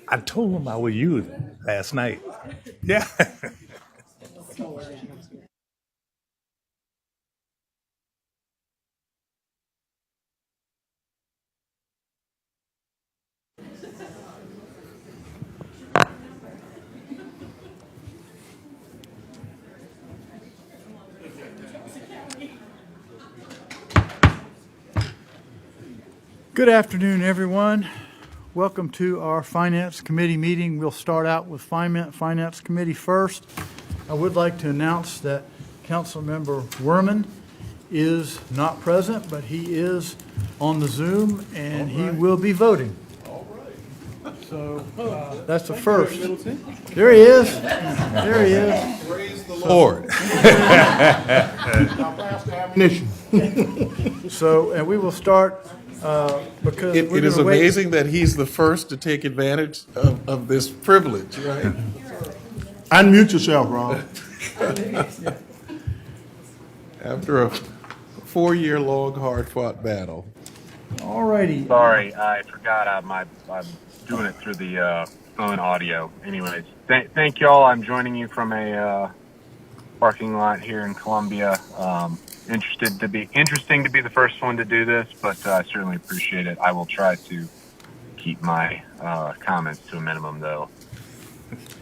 I told him I was you last night. Yeah. Good afternoon, everyone. Welcome to our Finance Committee meeting. We'll start out with Finance Committee first. I would like to announce that Councilmember Werman is not present, but he is on the Zoom, and he will be voting. All right. So that's the first. There he is. There he is. Praise the Lord. Ammunition. So, and we will start because It is amazing that he's the first to take advantage of this privilege, right? Unmute yourself, Rob. After a 4-year-long, hard-fought battle. All righty. Sorry, I forgot I'm doing it through the phone audio. Anyways, thank y'all. I'm joining you from a parking lot here in Columbia. Interesting to be the first one to do this, but I certainly appreciate it. I will try to keep my comments to a minimum, though.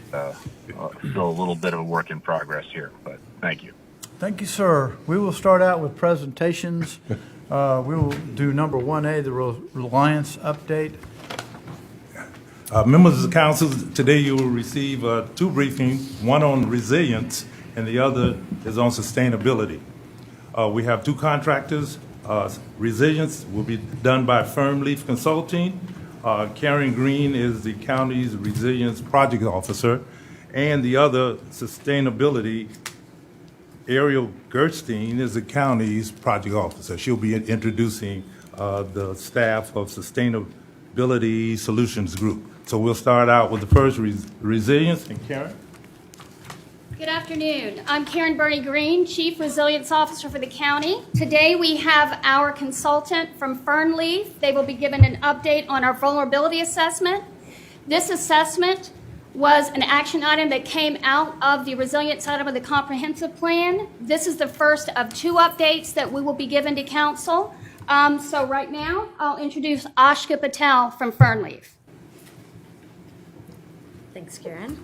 Still a little bit of a work in progress here, but thank you. Thank you, sir. We will start out with presentations. We will do number 1A, the Reliance update. Members of the council, today you will receive two briefings, one on resilience and the other is on sustainability. We have two contractors. Resilience will be done by Firm Leaf Consulting. Karen Green is the county's resilience project officer, and the other, sustainability, Ariel Gerstein is the county's project officer. She'll be introducing the staff of Sustainability Solutions Group. So we'll start out with the first, resilience, and Karen. Good afternoon. I'm Karen Bernie Green, Chief Resilience Officer for the county. Today we have our consultant from Fernleaf. They will be given an update on our vulnerability assessment. This assessment was an action item that came out of the resilience item of the comprehensive plan. This is the first of two updates that we will be given to council. So right now I'll introduce Ashka Patel from Fernleaf. Thanks, Karen.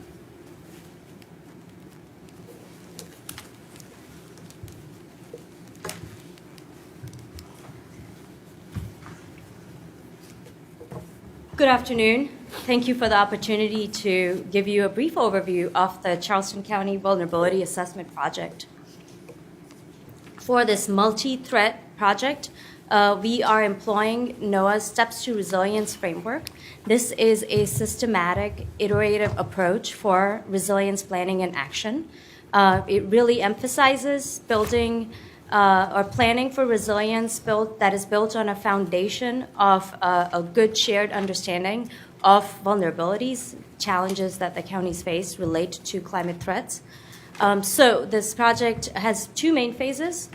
Good afternoon. Thank you for the opportunity to give you a brief overview of the Charleston County Vulnerability Assessment Project. For this multi-threat project, we are employing NOAA's Steps to Resilience framework. This is a systematic, iterative approach for resilience planning and action. It really emphasizes building or planning for resilience that is built on a foundation of a good shared understanding of vulnerabilities, challenges that the counties face relate to climate threats. So this project has two main phases.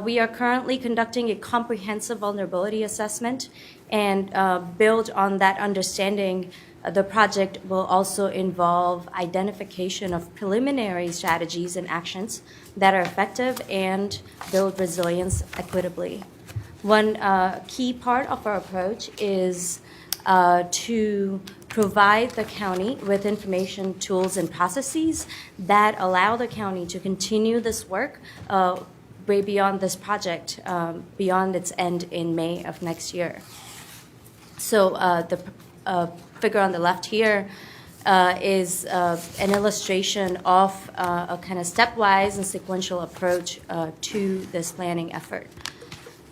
We are currently conducting a comprehensive vulnerability assessment, and build on that understanding. The project will also involve identification of preliminary strategies and actions that are effective and build resilience equitably. One key part of our approach is to provide the county with information, tools, and processes that allow the county to continue this work way beyond this project, beyond its end in May of next year. So the figure on the left here is an illustration of a kind of stepwise and sequential approach to this planning effort.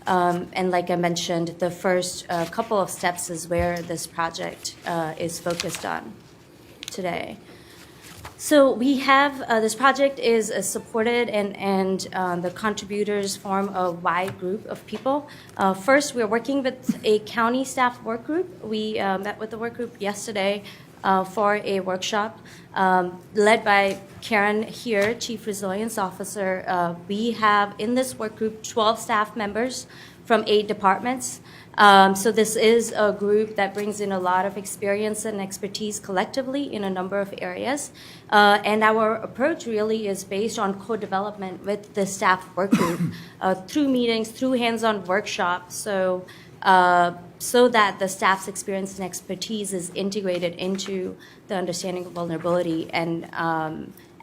And like I mentioned, the first couple of steps is where this project is focused on today. So we have, this project is supported and the contributors form a wide group of people. First, we're working with a county staff work group. We met with the work group yesterday for a workshop led by Karen here, Chief Resilience Officer. We have in this work group 12 staff members from 8 departments. So this is a group that brings in a lot of experience and expertise collectively in a number of areas. And our approach really is based on co-development with the staff work group through meetings, through hands-on workshops, so that the staff's experience and expertise is integrated into the understanding of vulnerability and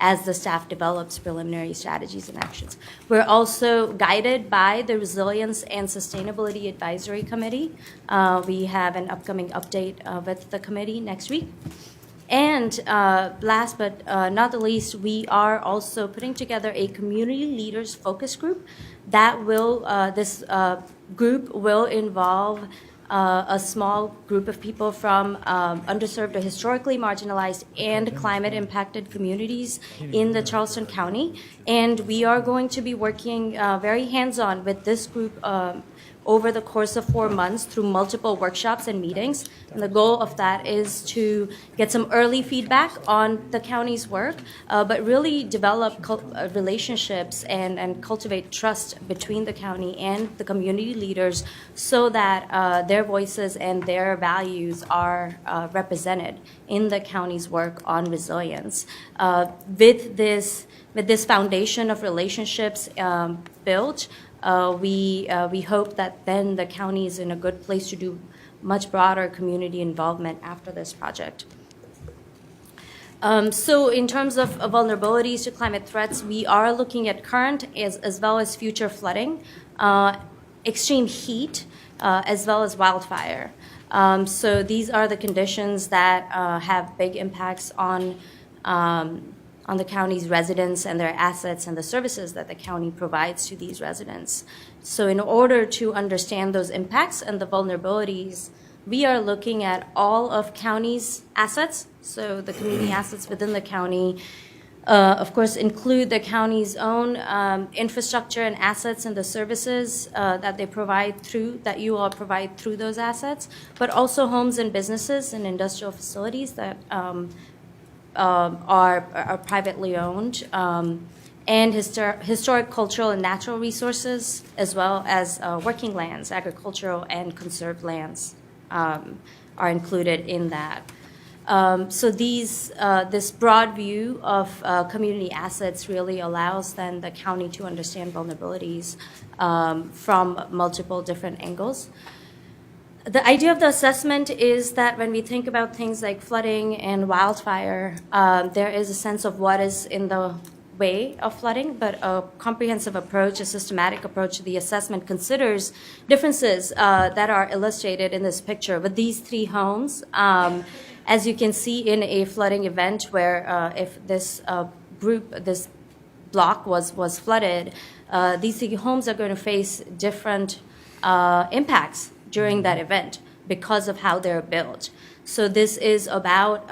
as the staff develops preliminary strategies and actions. We're also guided by the Resilience and Sustainability Advisory Committee. We have an upcoming update with the committee next week. And last but not the least, we are also putting together a community leaders focus group that will, this group will involve a small group of people from underserved or historically marginalized and climate impacted communities in the Charleston County. And we are going to be working very hands-on with this group over the course of 4 months through multiple workshops and meetings. And the goal of that is to get some early feedback on the county's work, but really develop relationships and cultivate trust between the county and the community leaders so that their voices and their values are represented in the county's work on resilience. With this foundation of relationships built, we hope that then the county is in a good place to do much broader community involvement after this project. So in terms of vulnerabilities to climate threats, we are looking at current as well as future flooding, extreme heat, as well as wildfire. So these are the conditions that have big impacts on the county's residents and their assets and the services that the county provides to these residents. So in order to understand those impacts and the vulnerabilities, we are looking at all of county's assets, so the community assets within the county, of course, include the county's own infrastructure and assets and the services that they provide through, that you all provide through those assets, but also homes and businesses and industrial facilities that are privately owned, and historic, cultural, and natural resources, as well as working lands, agricultural and conserved lands are included in that. So this broad view of community assets really allows then the county to understand vulnerabilities from multiple different angles. The idea of the assessment is that when we think about things like flooding and wildfire, there is a sense of what is in the way of flooding, but a comprehensive approach, a systematic approach to the assessment considers differences that are illustrated in this picture with these 3 homes. As you can see in a flooding event where if this this block was flooded, these 3 homes are going to face different impacts during that event because of how they're built. So this is about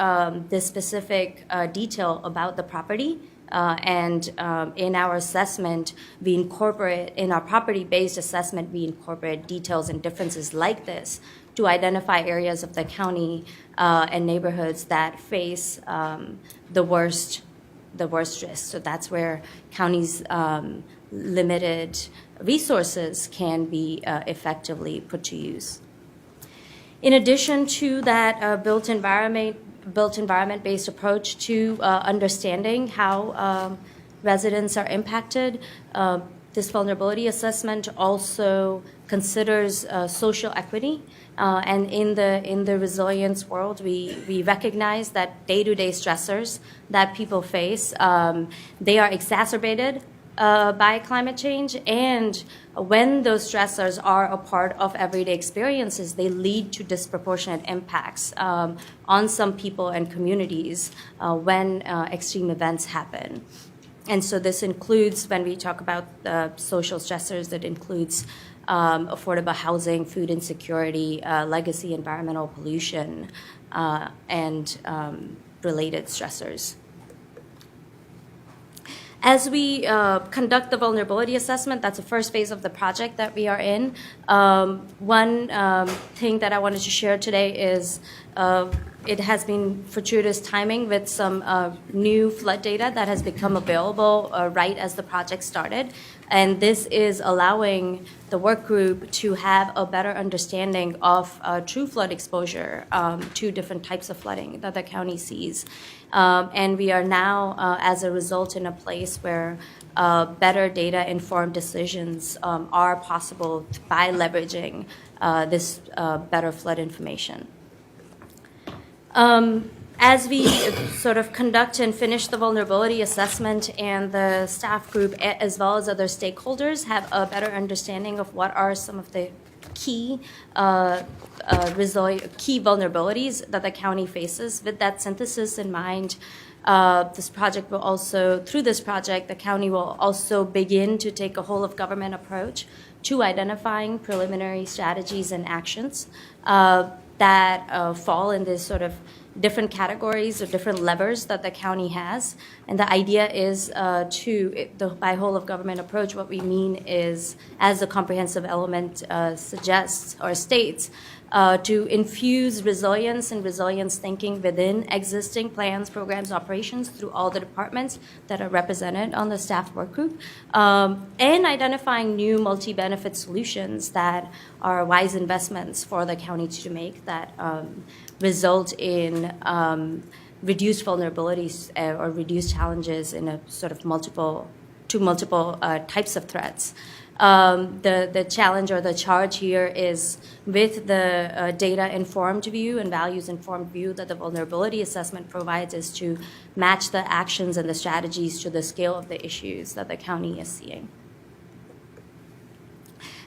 this specific detail about the property. And in our assessment, we incorporate, in our property-based assessment, we incorporate details and differences like this to identify areas of the county and neighborhoods that face the worst risk. So that's where counties' limited resources can be effectively put to use. In addition to that built environment-based approach to understanding how residents are impacted, this vulnerability assessment also considers social equity. And in the resilience world, we recognize that day-to-day stressors that people face, they are exacerbated by climate change, and when those stressors are a part of everyday experiences, they lead to disproportionate impacts on some people and communities when extreme events happen. And so this includes, when we talk about social stressors, that includes affordable housing, food insecurity, legacy environmental pollution, and related stressors. As we conduct the vulnerability assessment, that's the first phase of the project that we are in. One thing that I wanted to share today is it has been fortuitous timing with some new flood data that has become available right as the project started. And this is allowing the work group to have a better understanding of true flood exposure to different types of flooding that the county sees. And we are now, as a result, in a place where better data-informed decisions are possible by leveraging this better flood information. As we sort of conduct and finish the vulnerability assessment, and the staff group as well as other stakeholders have a better understanding of what are some of the key key vulnerabilities that the county faces. With that synthesis in mind, this project will also, through this project, the county will also begin to take a whole of government approach to identifying preliminary strategies and actions that fall in this sort of different categories or different levers that the county has. And the idea is by whole of government approach, what we mean is, as the comprehensive element suggests or states, to infuse resilience and resilience thinking within existing plans, programs, operations through all the departments that are represented on the staff work group, and identifying new multi-benefit solutions that are wise investments for the county to make that result in reduced vulnerabilities or reduced challenges in a sort of multiple types of threats. The challenge or the charge here is with the data-informed view and values-informed view that the vulnerability assessment provides, is to match the actions and the strategies to the scale of the issues that the county is seeing.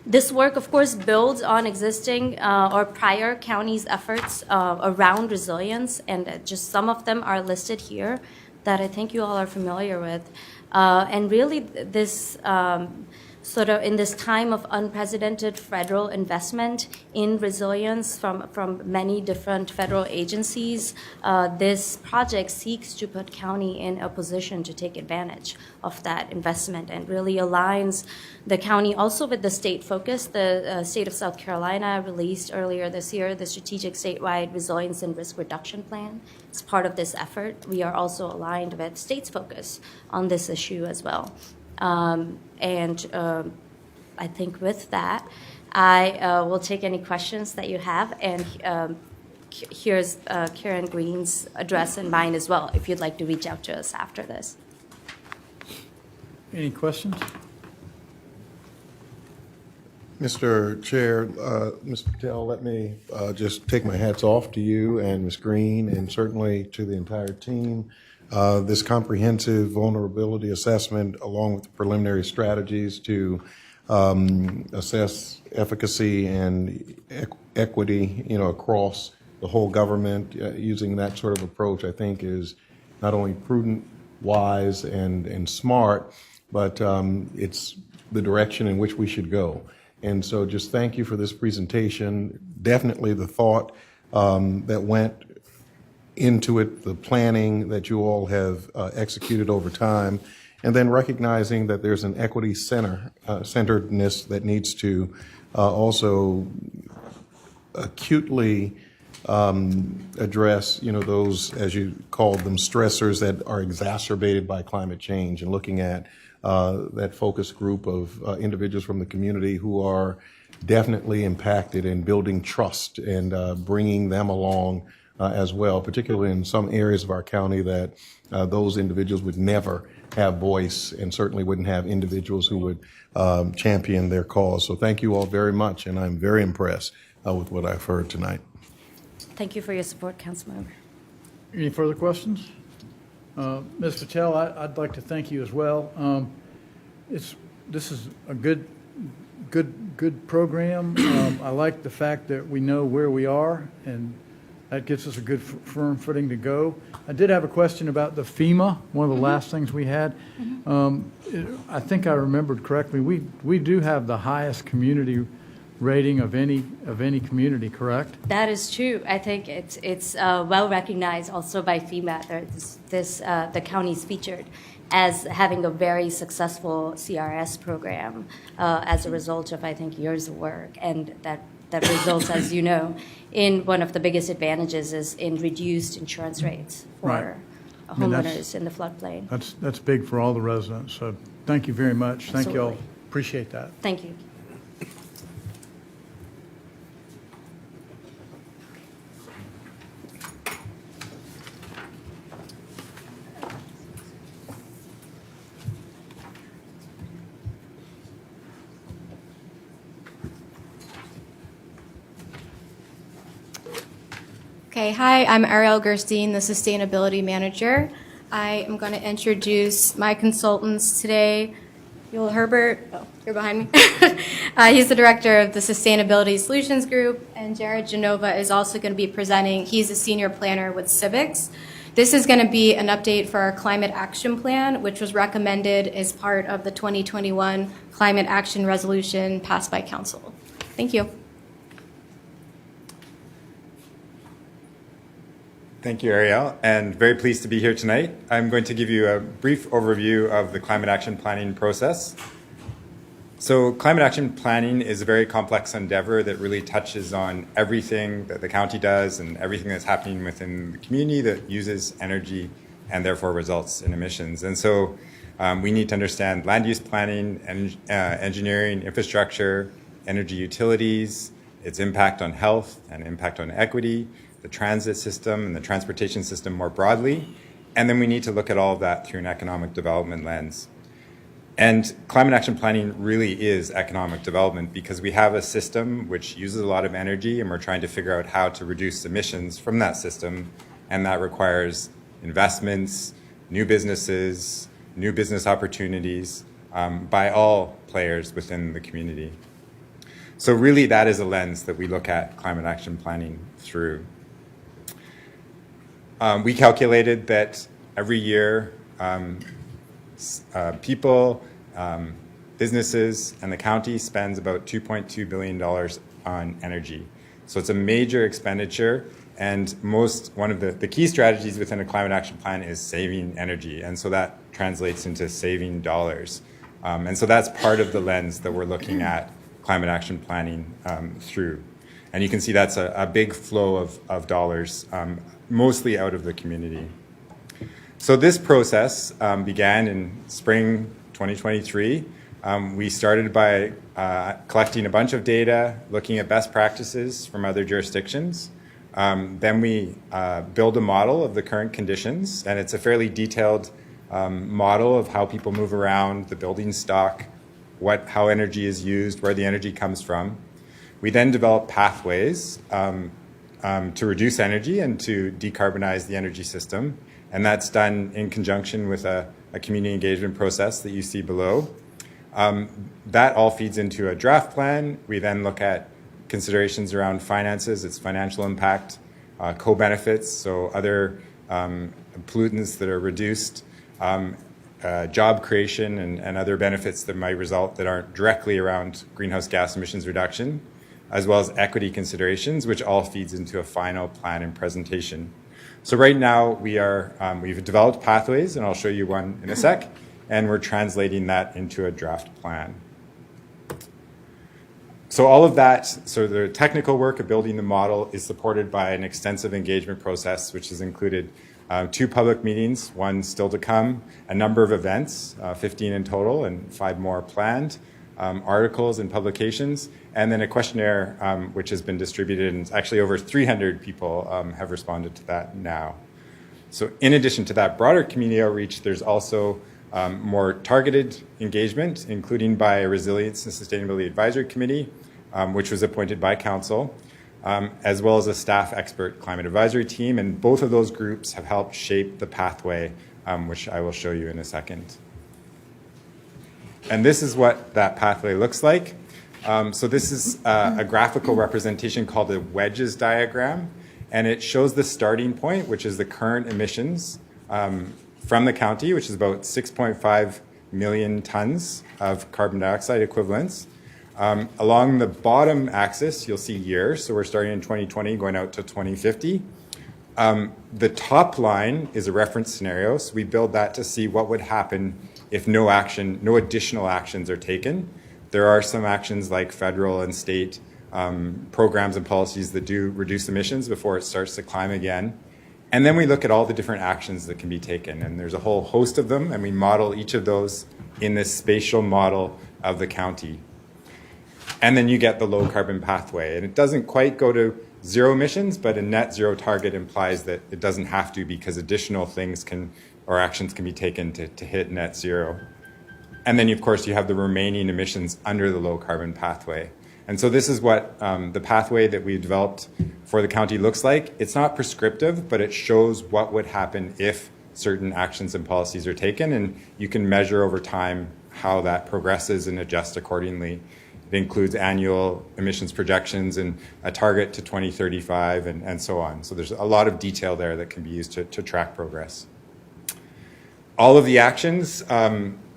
This work, of course, builds on existing or prior counties' efforts around resilience, and just some of them are listed here that I think you all are familiar with. And really, this sort of in this time of unprecedented federal investment in resilience from many different federal agencies, this project seeks to put county in a position to take advantage of that investment and really aligns the county also with the state focus. The state of South Carolina released earlier this year the Strategic Statewide Resilience and Risk Reduction Plan. As part of this effort, we are also aligned with state's focus on this issue as well. I think with that, I will take any questions that you have, and here's Karen Green's address and mine as well, if you'd like to reach out to us after this. Any questions? Mr. Chair, Mr. Patel, let me just take my hats off to you and Ms. Green, and certainly to the entire team. This comprehensive vulnerability assessment, along with the preliminary strategies to assess efficacy and equity, across the whole government, using that sort of approach, I think is not only prudent, wise, and smart, but it's the direction in which we should go. And so just thank you for this presentation. Definitely the thought that went into it, the planning that you all have executed over time, and then recognizing that there's an equity centeredness that needs to also acutely address, those, as you called them, stressors that are exacerbated by climate change, and looking at that focus group of individuals from the community who are definitely impacted, in building trust and bringing them along as well, particularly in some areas of our county that those individuals would never have voice, and certainly wouldn't have individuals who would champion their cause. So thank you all very much, and I'm very impressed with what I've heard tonight. Thank you for your support, Councilmember. Any further questions? Ms. Patel, I'd like to thank you as well. This is a good program. I like the fact that we know where we are, and that gives us a good firm footing to go. I did have a question about the FEMA, one of the last things we had. I think I remembered correctly. We do have the highest community rating of any community, correct? That is true. I think it's well recognized also by FEMA. The county's featured as having a very successful CRS program as a result of, I think, years of work, and that results, as you know, in one of the biggest advantages is in reduced insurance rates for homeowners in the floodplain. That's big for all the residents. So thank you very much. Thank you all. Absolutely. Appreciate that. Thank you. Okay, hi, I'm Ariel Gerstein, the Sustainability Manager. I am going to introduce my consultants today. Yoel Herbert, oh, you're behind me. He's the Director of the Sustainability Solutions Group, and Jared Genova is also going to be presenting. He's a Senior Planner with Civics. This is going to be an update for our Climate Action Plan, which was recommended as part of the 2021 Climate Action Resolution passed by Council. Thank you. Thank you, Ariel, and very pleased to be here tonight. I'm going to give you a brief overview of the climate action planning process. So climate action planning is a very complex endeavor that really touches on everything that the county does and everything that's happening within the community that uses energy and therefore results in emissions. And so we need to understand land use planning, engineering, infrastructure, energy utilities, its impact on health and impact on equity, the transit system and the transportation system more broadly. And then we need to look at all of that through an economic development lens. And climate action planning really is economic development because we have a system which uses a lot of energy and we're trying to figure out how to reduce emissions from that system. And that requires investments, new businesses, new business opportunities by all players within the community. So really that is a lens that we look at climate action planning through. We calculated that every year people, businesses, and the county spends about $2.2 billion on energy. So it's a major expenditure, and one of the key strategies within a climate action plan is saving energy, and so that translates into saving dollars. And so that's part of the lens that we're looking at climate action planning through. And you can see that's a big flow of dollars, mostly out of the community. So this process began in spring 2023. We started by collecting a bunch of data, looking at best practices from other jurisdictions. Then we build a model of the current conditions, and it's a fairly detailed model of how people move around, the building stock, how energy is used, where the energy comes from. We then develop pathways to reduce energy and to decarbonize the energy system. And that's done in conjunction with a community engagement process that you see below. That all feeds into a draft plan. We then look at considerations around finances, its financial impact, co-benefits, so other pollutants that are reduced, job creation and other benefits that might result that aren't directly around greenhouse gas emissions reduction, as well as equity considerations, which all feeds into a final plan and presentation. So right now we've developed pathways, and I'll show you one in a sec, and we're translating that into a draft plan. So all of that, so the technical work of building the model is supported by an extensive engagement process, which has included 2 public meetings, 1 still to come, a number of events, 15 in total, and 5 more planned, articles and publications, and then a questionnaire which has been distributed, and actually over 300 people have responded to that now. So in addition to that broader community outreach, there's also more targeted engagement, including by a Resilience and Sustainability Advisory Committee, which was appointed by Council, as well as a staff expert climate advisory team, and both of those groups have helped shape the pathway, which I will show you in a second. And this is what that pathway looks like. So this is a graphical representation called a wedges diagram, and it shows the starting point, which is the current emissions from the county, which is about 6.5 million tons of carbon dioxide equivalents. Along the bottom axis, you'll see years. So we're starting in 2020, going out to 2050. The top line is a reference scenario. So we build that to see what would happen if no additional actions are taken. There are some actions like federal and state programs and policies that do reduce emissions before it starts to climb again. And then we look at all the different actions that can be taken. And there's a whole host of them, and we model each of those in this spatial model of the county. And then you get the low carbon pathway. And it doesn't quite go to zero emissions, but a net zero target implies that it doesn't have to, because additional things or actions can be taken to hit net zero. And then, of course, you have the remaining emissions under the low carbon pathway. And so this is what the pathway that we've developed for the county looks like. It's not prescriptive, but it shows what would happen if certain actions and policies are taken, and you can measure over time how that progresses and adjust accordingly. It includes annual emissions projections and a target to 2035 and so on. So there's a lot of detail there that can be used to track progress. All of the actions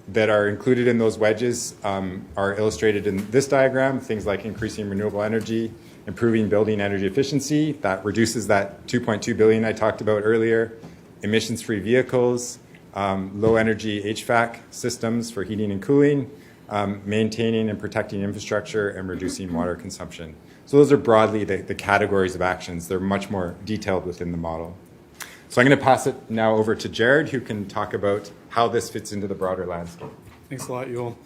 that are included in those wedges are illustrated in this diagram, things like increasing renewable energy, improving building energy efficiency, that reduces that $2.2 billion I talked about earlier, emissions-free vehicles, low energy HVAC systems for heating and cooling, maintaining and protecting infrastructure, and reducing water consumption. So those are broadly the categories of actions. They're much more detailed within the model. So I'm going to pass it now over to Jared, who can talk about how this fits into the broader landscape. Thanks a lot, Yul.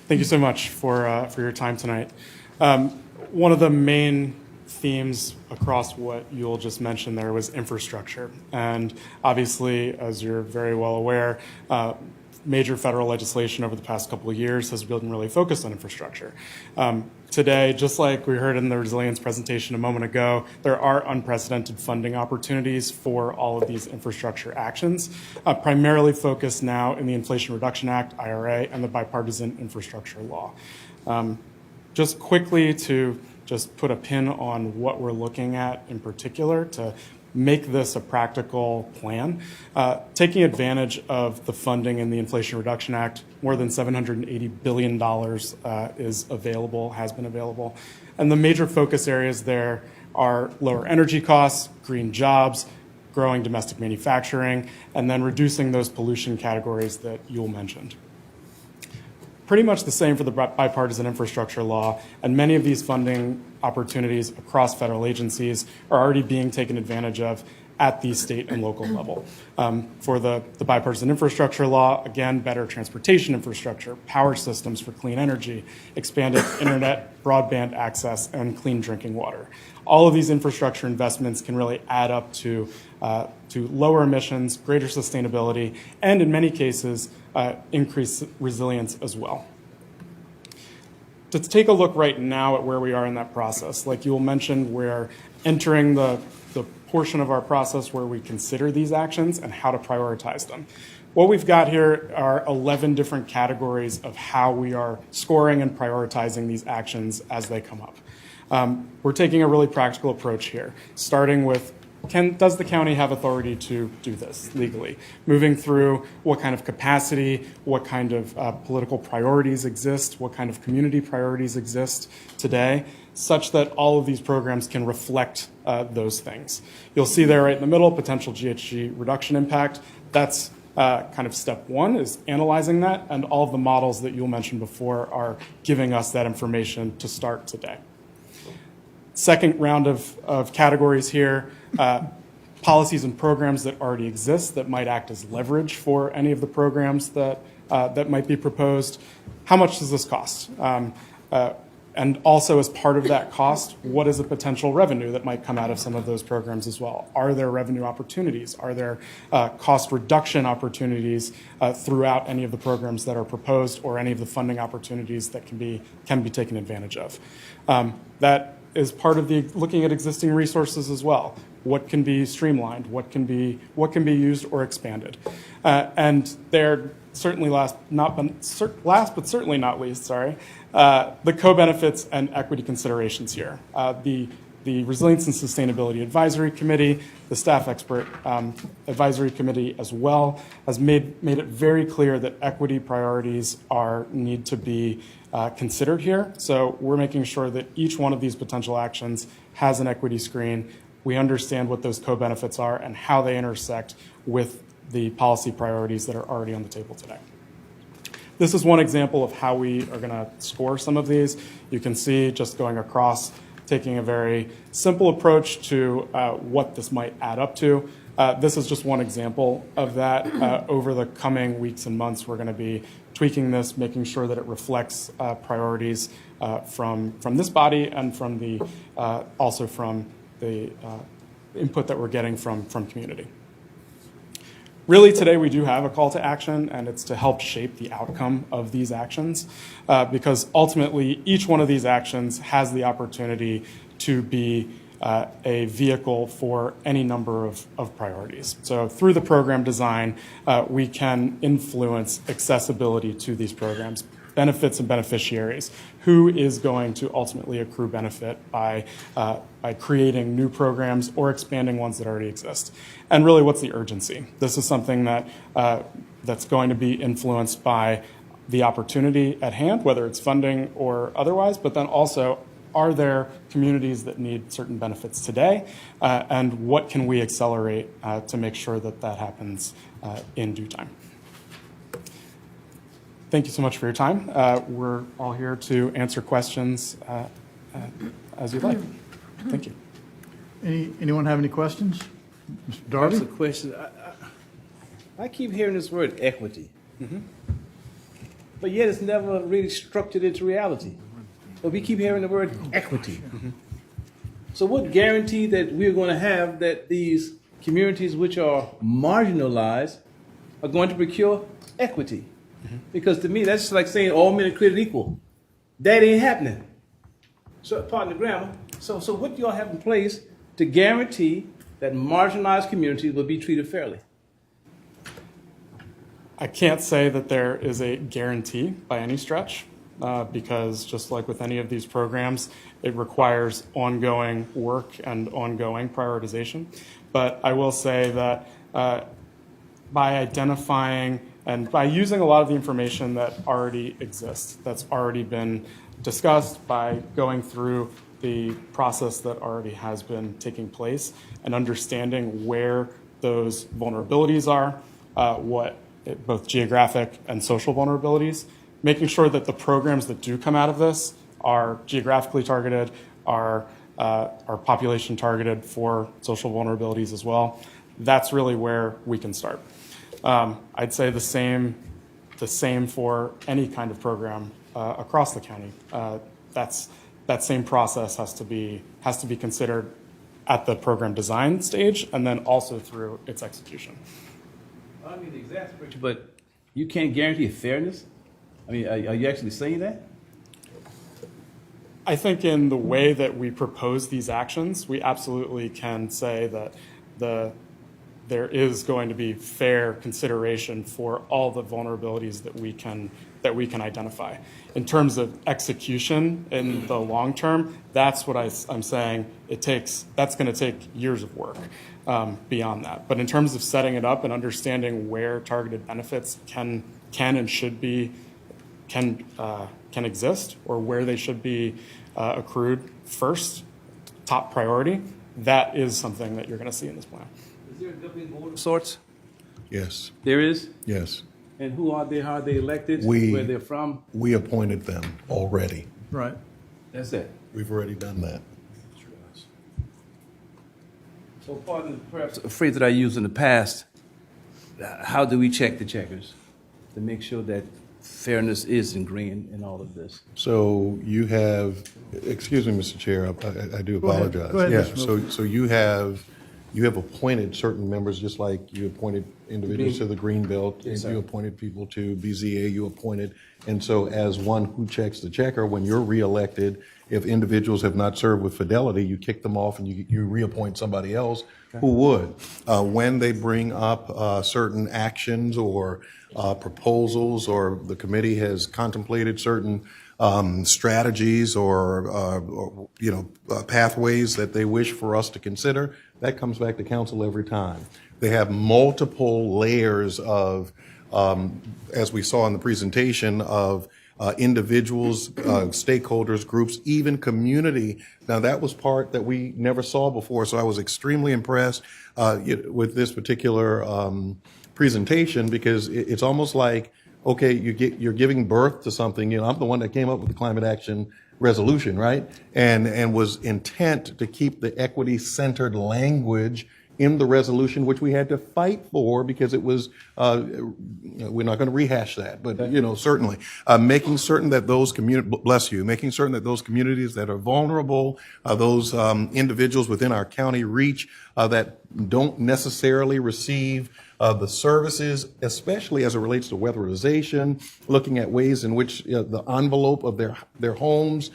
Thank you so much for your time tonight. One of the main themes across what Yul just mentioned there was infrastructure. And obviously, as you're very well aware, major federal legislation over the past couple of years has been really focused on infrastructure. Today, just like we heard in the resilience presentation a moment ago, there are unprecedented funding opportunities for all of these infrastructure actions, primarily focused now in the Inflation Reduction Act, IRA, and the bipartisan infrastructure law. Just quickly to just put a pin on what we're looking at in particular to make this a practical plan. Taking advantage of the funding in the Inflation Reduction Act, more than $780 billion is available, has been available. And the major focus areas there are lower energy costs, green jobs, growing domestic manufacturing, and then reducing those pollution categories that Yul mentioned. Pretty much the same for the bipartisan infrastructure law, and many of these funding opportunities across federal agencies are already being taken advantage of at the state and local level. For the bipartisan infrastructure law, again, better transportation infrastructure, power systems for clean energy, expanded internet, broadband access, and clean drinking water. All of these infrastructure investments can really add up to lower emissions, greater sustainability, and in many cases, increase resilience as well. To take a look right now at where we are in that process, like Yul mentioned, we're entering the portion of our process where we consider these actions and how to prioritize them. What we've got here are 11 different categories of how we are scoring and prioritizing these actions as they come up. We're taking a really practical approach here, starting with does the county have authority to do this legally? Moving through what kind of capacity, what kind of political priorities exist, what kind of community priorities exist today, such that all of these programs can reflect those things. You'll see there right in the middle, potential GHG reduction impact. That's kind of step one, is analyzing that, and all of the models that Yul mentioned before are giving us that information to start today. Second round of categories here, policies and programs that already exist that might act as leverage for any of the programs that might be proposed. How much does this cost? And also, as part of that cost, what is the potential revenue that might come out of some of those programs as well? Are there revenue opportunities? Are there cost reduction opportunities throughout any of the programs that are proposed, or any of the funding opportunities that can be taken advantage of? That is part of the looking at existing resources as well. What can be streamlined? What can be used or expanded? And they're certainly last but certainly not least, the co-benefits and equity considerations here. The Resilience and Sustainability Advisory Committee, the Staff Expert Advisory Committee as well, has made it very clear that equity priorities need to be considered here. So we're making sure that each one of these potential actions has an equity screen. We understand what those co-benefits are and how they intersect with the policy priorities that are already on the table today. This is one example of how we are going to score some of these. You can see just going across, taking a very simple approach to what this might add up to. This is just one example of that. Over the coming weeks and months, we're going to be tweaking this, making sure that it reflects priorities from this body and from the also from the input that we're getting from community. Really, today we do have a call to action, and it's to help shape the outcome of these actions, because ultimately each one of these actions has the opportunity to be a vehicle for any number of priorities. So through the program design, we can influence accessibility to these programs, benefits and beneficiaries, who is going to ultimately accrue benefit by creating new programs or expanding ones that already exist. And really, what's the urgency? This is something that that's going to be influenced by the opportunity at hand, whether it's funding or otherwise, but then also, are there communities that need certain benefits today, and what can we accelerate to make sure that that happens in due time? Thank you so much for your time. We're all here to answer questions as you'd like. Thank you. Anyone have any questions? Mr. Darby? That's a question. I keep hearing this word equity, but yet it's never really structured into reality. But we keep hearing the word equity. So what guarantee that we're going to have that these communities which are marginalized are going to procure equity? Because to me, that's like saying all men are created equal. That ain't happening. So, pardon the grammar. So what do y'all have in place to guarantee that marginalized communities will be treated fairly? I can't say that there is a guarantee by any stretch, because just like with any of these programs, it requires ongoing work and ongoing prioritization. But I will say that by identifying and by using a lot of the information that already exists, that's already been discussed, by going through the process that already has been taking place and understanding where those vulnerabilities are, both geographic and social vulnerabilities, making sure that the programs that do come out of this are geographically targeted, are population targeted for social vulnerabilities as well. That's really where we can start. I'd say the same for any kind of program across the county. That same process has to be considered at the program design stage and then also through its execution. I mean, exasperation, but you can't guarantee fairness? I mean, are you actually saying that? I think in the way that we propose these actions, we absolutely can say that there is going to be fair consideration for all the vulnerabilities that we can identify. In terms of execution in the long term, that's what I'm saying. That's going to take years of work beyond that. But in terms of setting it up and understanding where targeted benefits can and should be can exist, or where they should be accrued first, top priority, that is something that you're going to see in this plan. Is there a governing board of sorts? Yes, There is? yes. And who are they? How are they elected? We- Where they're from? We appointed them already. Right. That's it. We've already done that. So pardon perhaps a phrase that I used in the past, how do we check the checkers to make sure that fairness is ingrained in all of this? So you have, excuse me, Mr. Chair, I do Go ahead. apologize. Go ahead, Yeah, Mr. Milford. so you have appointed certain members, just like you appointed individuals to the Greenbelt, and sir. you appointed people to BZA, you appointed. And so as one who checks the checker, when you're reelected, if individuals have not served with fidelity, you kick them off and you reappoint somebody else who would. When they bring up certain actions or proposals, or the committee has contemplated certain strategies or pathways that they wish for us to consider, that comes back to council every time. They have multiple layers of, as we saw in the presentation, of individuals, stakeholders, groups, even community. Now, that was part that we never saw before, so I was extremely impressed with this particular presentation, because it's almost like, okay, you're giving birth to something. I'm the one that came up with the climate action resolution, right? And was intent to keep the equity-centered language in the resolution, which we had to fight for because it was, we're not going to rehash that, but, certainly, making certain that those making certain that those communities that are vulnerable, those individuals within our county reach that don't necessarily receive the services, especially as it relates to weatherization, looking at ways in which the envelope of their homes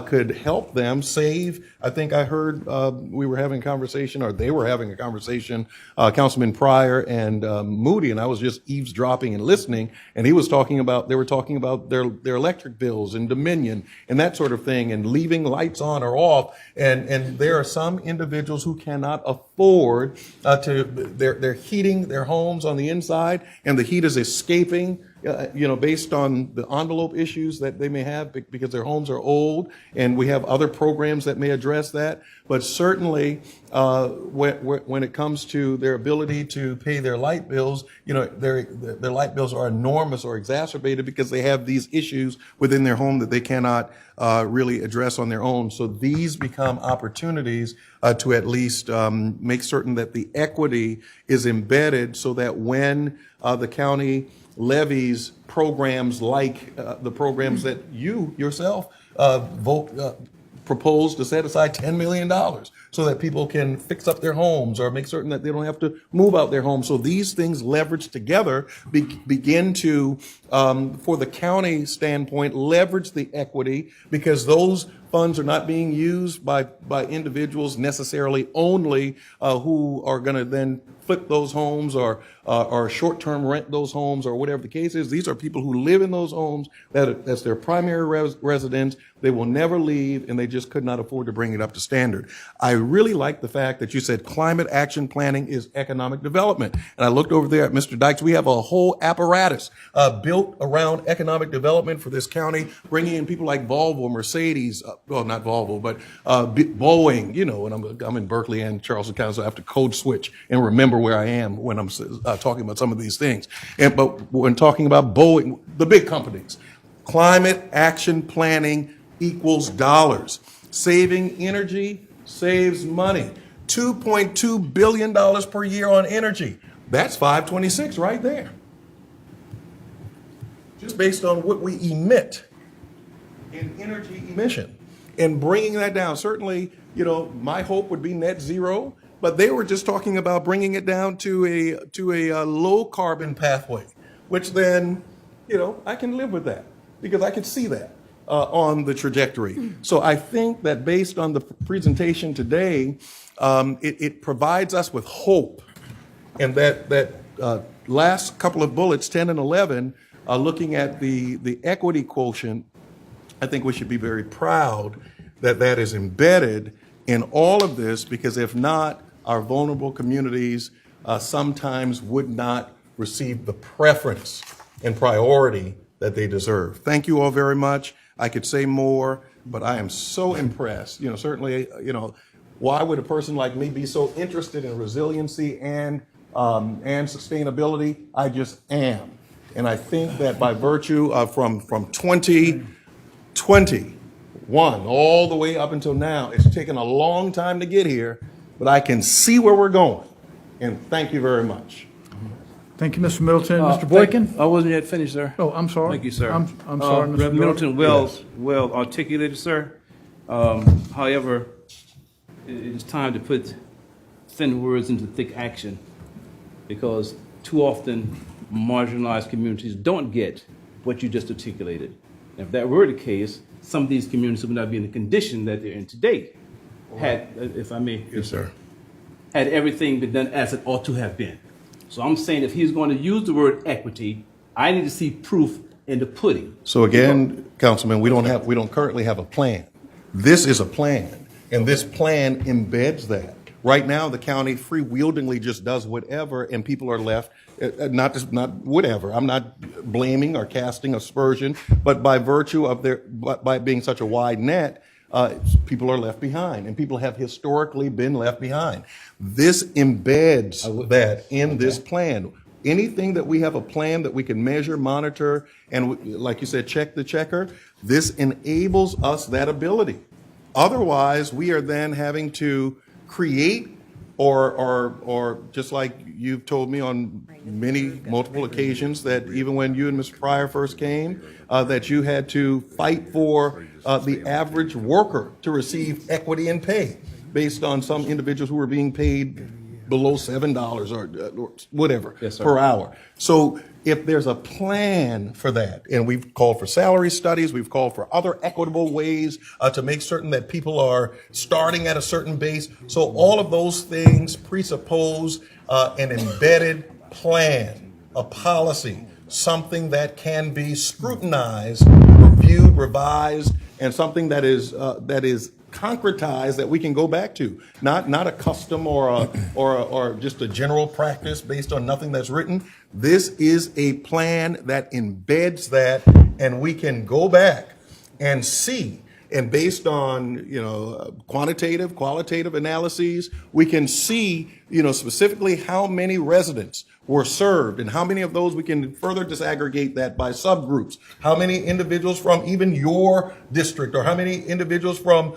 could help them save. I think I heard we were having a conversation, or they were having a conversation, Councilman Pryor and Moody, and I was just eavesdropping and listening, and they were talking about their electric bills and Dominion and that sort of thing, and leaving lights on or off, and there are some individuals who cannot afford they're heating their homes on the inside, and the heat is escaping, based on the envelope issues that they may have because their homes are old, and we have other programs that may address that. But certainly, when it comes to their ability to pay their light bills, their light bills are enormous or exacerbated because they have these issues within their home that they cannot really address on their own. So these become opportunities to at least make certain that the equity is embedded so that when the county levies programs like the programs that you yourself propose to set aside $10 million so that people can fix up their homes or make certain that they don't have to move out their homes. So these things leveraged together begin to, for the county standpoint, leverage the equity, because those funds are not being used by individuals necessarily only who are going to then flip those homes or short-term rent those homes or whatever the case is. These are people who live in those homes, that's their primary residence. They will never leave, and they just could not afford to bring it up to standard. I really like the fact that you said climate action planning is economic development. And I looked over there at Mr. Dykes. We have a whole apparatus built around economic development for this county, bringing in people like Volvo, Mercedes, well, not Volvo, but Boeing, and I'm in Berkeley and Charleston County, so I have to code switch and remember where I am when I'm talking about some of these things. But when talking about Boeing, the big companies, climate action planning equals dollars. Saving energy saves money. $2.2 billion per year on energy. That's 526 right there. Just based on what we emit in energy emission. And bringing that down, certainly, my hope would be net zero, but they were just talking about bringing it down to a low carbon pathway, which then, I can live with that because I can see that on the trajectory. So I think that based on the presentation today, it provides us with hope. And that last couple of bullets, 10 and 11, looking at the equity quotient, I think we should be very proud that that is embedded in all of this, because if not, our vulnerable communities sometimes would not receive the preference and priority that they deserve. Thank you all very much. I could say more, but I am so impressed. Certainly, why would a person like me be so interested in resiliency and sustainability? I just am. And I think that by virtue of from 2021 all the way up until now, it's taken a long time to get here, but I can see where we're going. And thank you very much. Thank you, Mr. Middleton. Mr. Boykin? I wasn't yet finished, sir. Oh, I'm sorry. Thank you, sir. I'm sorry, Mr. Reverend Middleton, Yes. well articulated, sir. However, it is time to put thin words into thick action, because too often marginalized communities don't get what you just articulated. And if that were the case, some of these communities would not be in the condition that they're in today, had, if I may. Yes, sir. Had everything been done as it ought to have been. So I'm saying if he's going to use the word equity, I need to see proof in the pudding. So again, Councilman, we don't currently have a plan. This is a plan, and this plan embeds that. Right now, the county freewheelingly just does whatever, and people are left, not whatever. I'm not blaming or casting aspersion, but by virtue of by being such a wide net, people are left behind, and people have historically been left behind. This embeds that in this plan. Anything that we have a plan that we can measure, monitor, and like you said, check the checker, this enables us that ability. Otherwise, we are then having to create or just like you've told me on multiple occasions that even when you and Mr. Pryor first came, that you had to fight for the average worker to receive equity in pay based on some individuals who were being paid below $7 or whatever per hour. So if there's a plan for that, and we've called for salary studies, we've called for other equitable ways to make certain that people are starting at a certain base. So all of those things presuppose an embedded plan, a policy, something that can be scrutinized, reviewed, revised, and something that is concretized that we can go back to, not a custom or just a general practice based on nothing that's written. This is a plan that embeds that, and we can go back and see. And based on quantitative, qualitative analyses, we can see specifically how many residents were served, and how many of those we can further disaggregate that by subgroups. How many individuals from even your district, or how many individuals from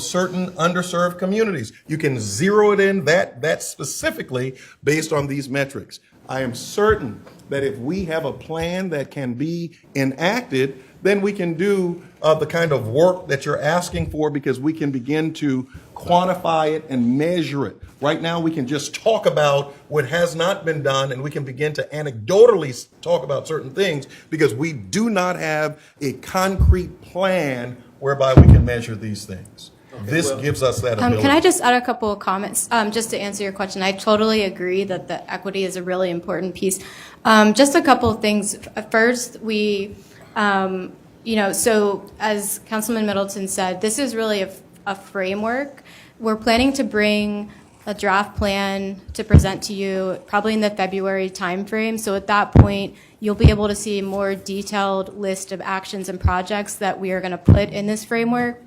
certain underserved communities. You can zero it in that specifically based on these metrics. I am certain that if we have a plan that can be enacted, then we can do the kind of work that you're asking for, because we can begin to quantify it and measure it. Right now, we can just talk about what has not been done, and we can begin to anecdotally talk about certain things, because we do not have a concrete plan whereby we can measure these things. This gives us that ability. Can I just add a couple of comments just to answer your question? I totally agree that the equity is a really important piece. Just a couple of things. First, so as Councilman Middleton said, this is really a framework. We're planning to bring a draft plan to present to you probably in the February timeframe. So at that point, you'll be able to see a more detailed list of actions and projects that we are going to put in this framework.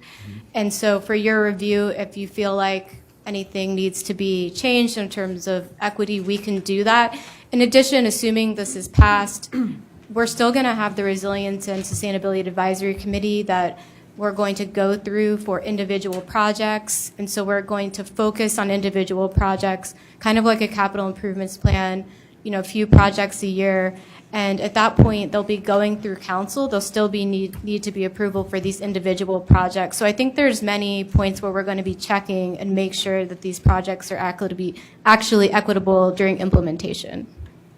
And so for your review, if you feel like anything needs to be changed in terms of equity, we can do that. In addition, assuming this is passed, we're still going to have the Resilience and Sustainability Advisory Committee that we're going to go through for individual projects. And so we're going to focus on individual projects, kind of like a capital improvements plan, a few projects a year. And at that point, they'll be going through council. There'll still be need to be approval for these individual projects. So I think there's many points where we're going to be checking and make sure that these projects are actually equitable during implementation.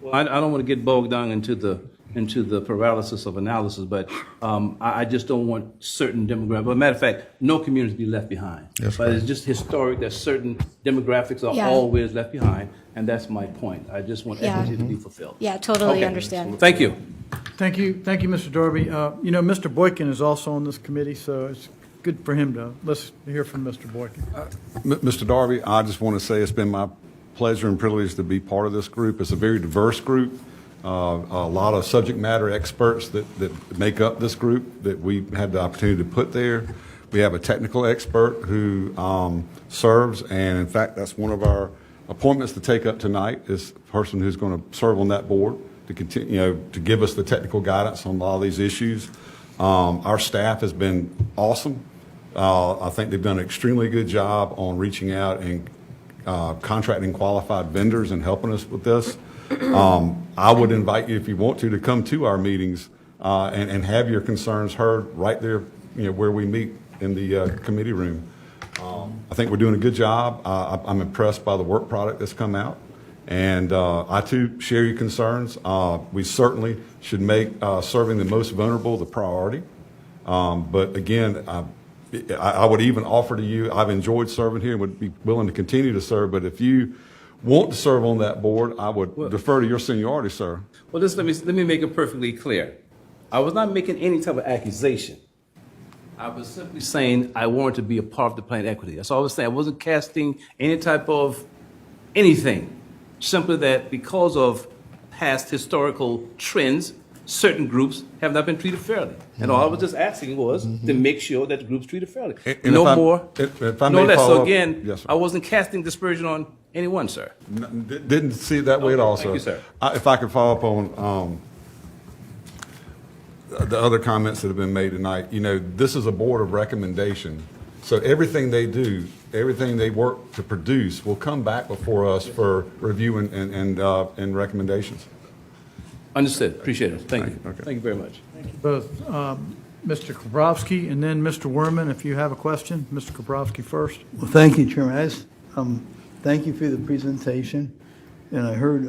Well, I don't want to get bogged down into the paralysis of analysis, but I just don't want certain demographics. But matter of fact, no community be left behind. That's but right. It's just historic that certain demographics are always left behind, and that's my point. I just want equity to be fulfilled. Yeah, totally Okay. understand. Thank you. Thank you, Mr. Darby. Mr. Boykin is also on this committee, so it's good for him to, let's hear from Mr. Boykin. Mr. Darby, I just want to say it's been my pleasure and privilege to be part of this group. It's a very diverse group. A lot of subject matter experts that make up this group that we had the opportunity to put there. We have a technical expert who serves, and in fact, that's one of our appointments to take up tonight, is a person who's going to serve on that board to continue, to give us the technical guidance on a lot of these issues. Our staff has been awesome. I think they've done an extremely good job on reaching out and contracting qualified vendors and helping us with this. I would invite you, if you want to come to our meetings and have your concerns heard right there, where we meet in the committee room. I think we're doing a good job. I'm impressed by the work product that's come out, and I too share your concerns. We certainly should make serving the most vulnerable the priority. But again, I would even offer to you, I've enjoyed serving here and would be willing to continue to serve, but if you want to serve on that board, I would defer to your seniority, sir. Well, let me make it perfectly clear. I was not making any type of accusation. I was simply saying I wanted to be a part of the plan equity. That's all I was saying. I wasn't casting any type of anything. Simply that because of past historical trends, certain groups have not been treated fairly. And all I was just asking was to make sure that the groups treated fairly. And no if I- more, if I no may less. follow So up- again, Yes, sir. I wasn't casting dispersion on anyone, sir. Didn't see it that way at all, sir. Thank you, sir. If I could follow up on the other comments that have been made tonight, this is a board of recommendation, So everything they do, everything they work to produce will come back before us for review and recommendations. Understood. Appreciate it. Thank you. Okay. Thank you very much. Both Mr. Kaprowski and then Mr. Werman, if you have a question. Mr. Kaprowski first. Well, thank you, Chairman. Thank you for the presentation. And I heard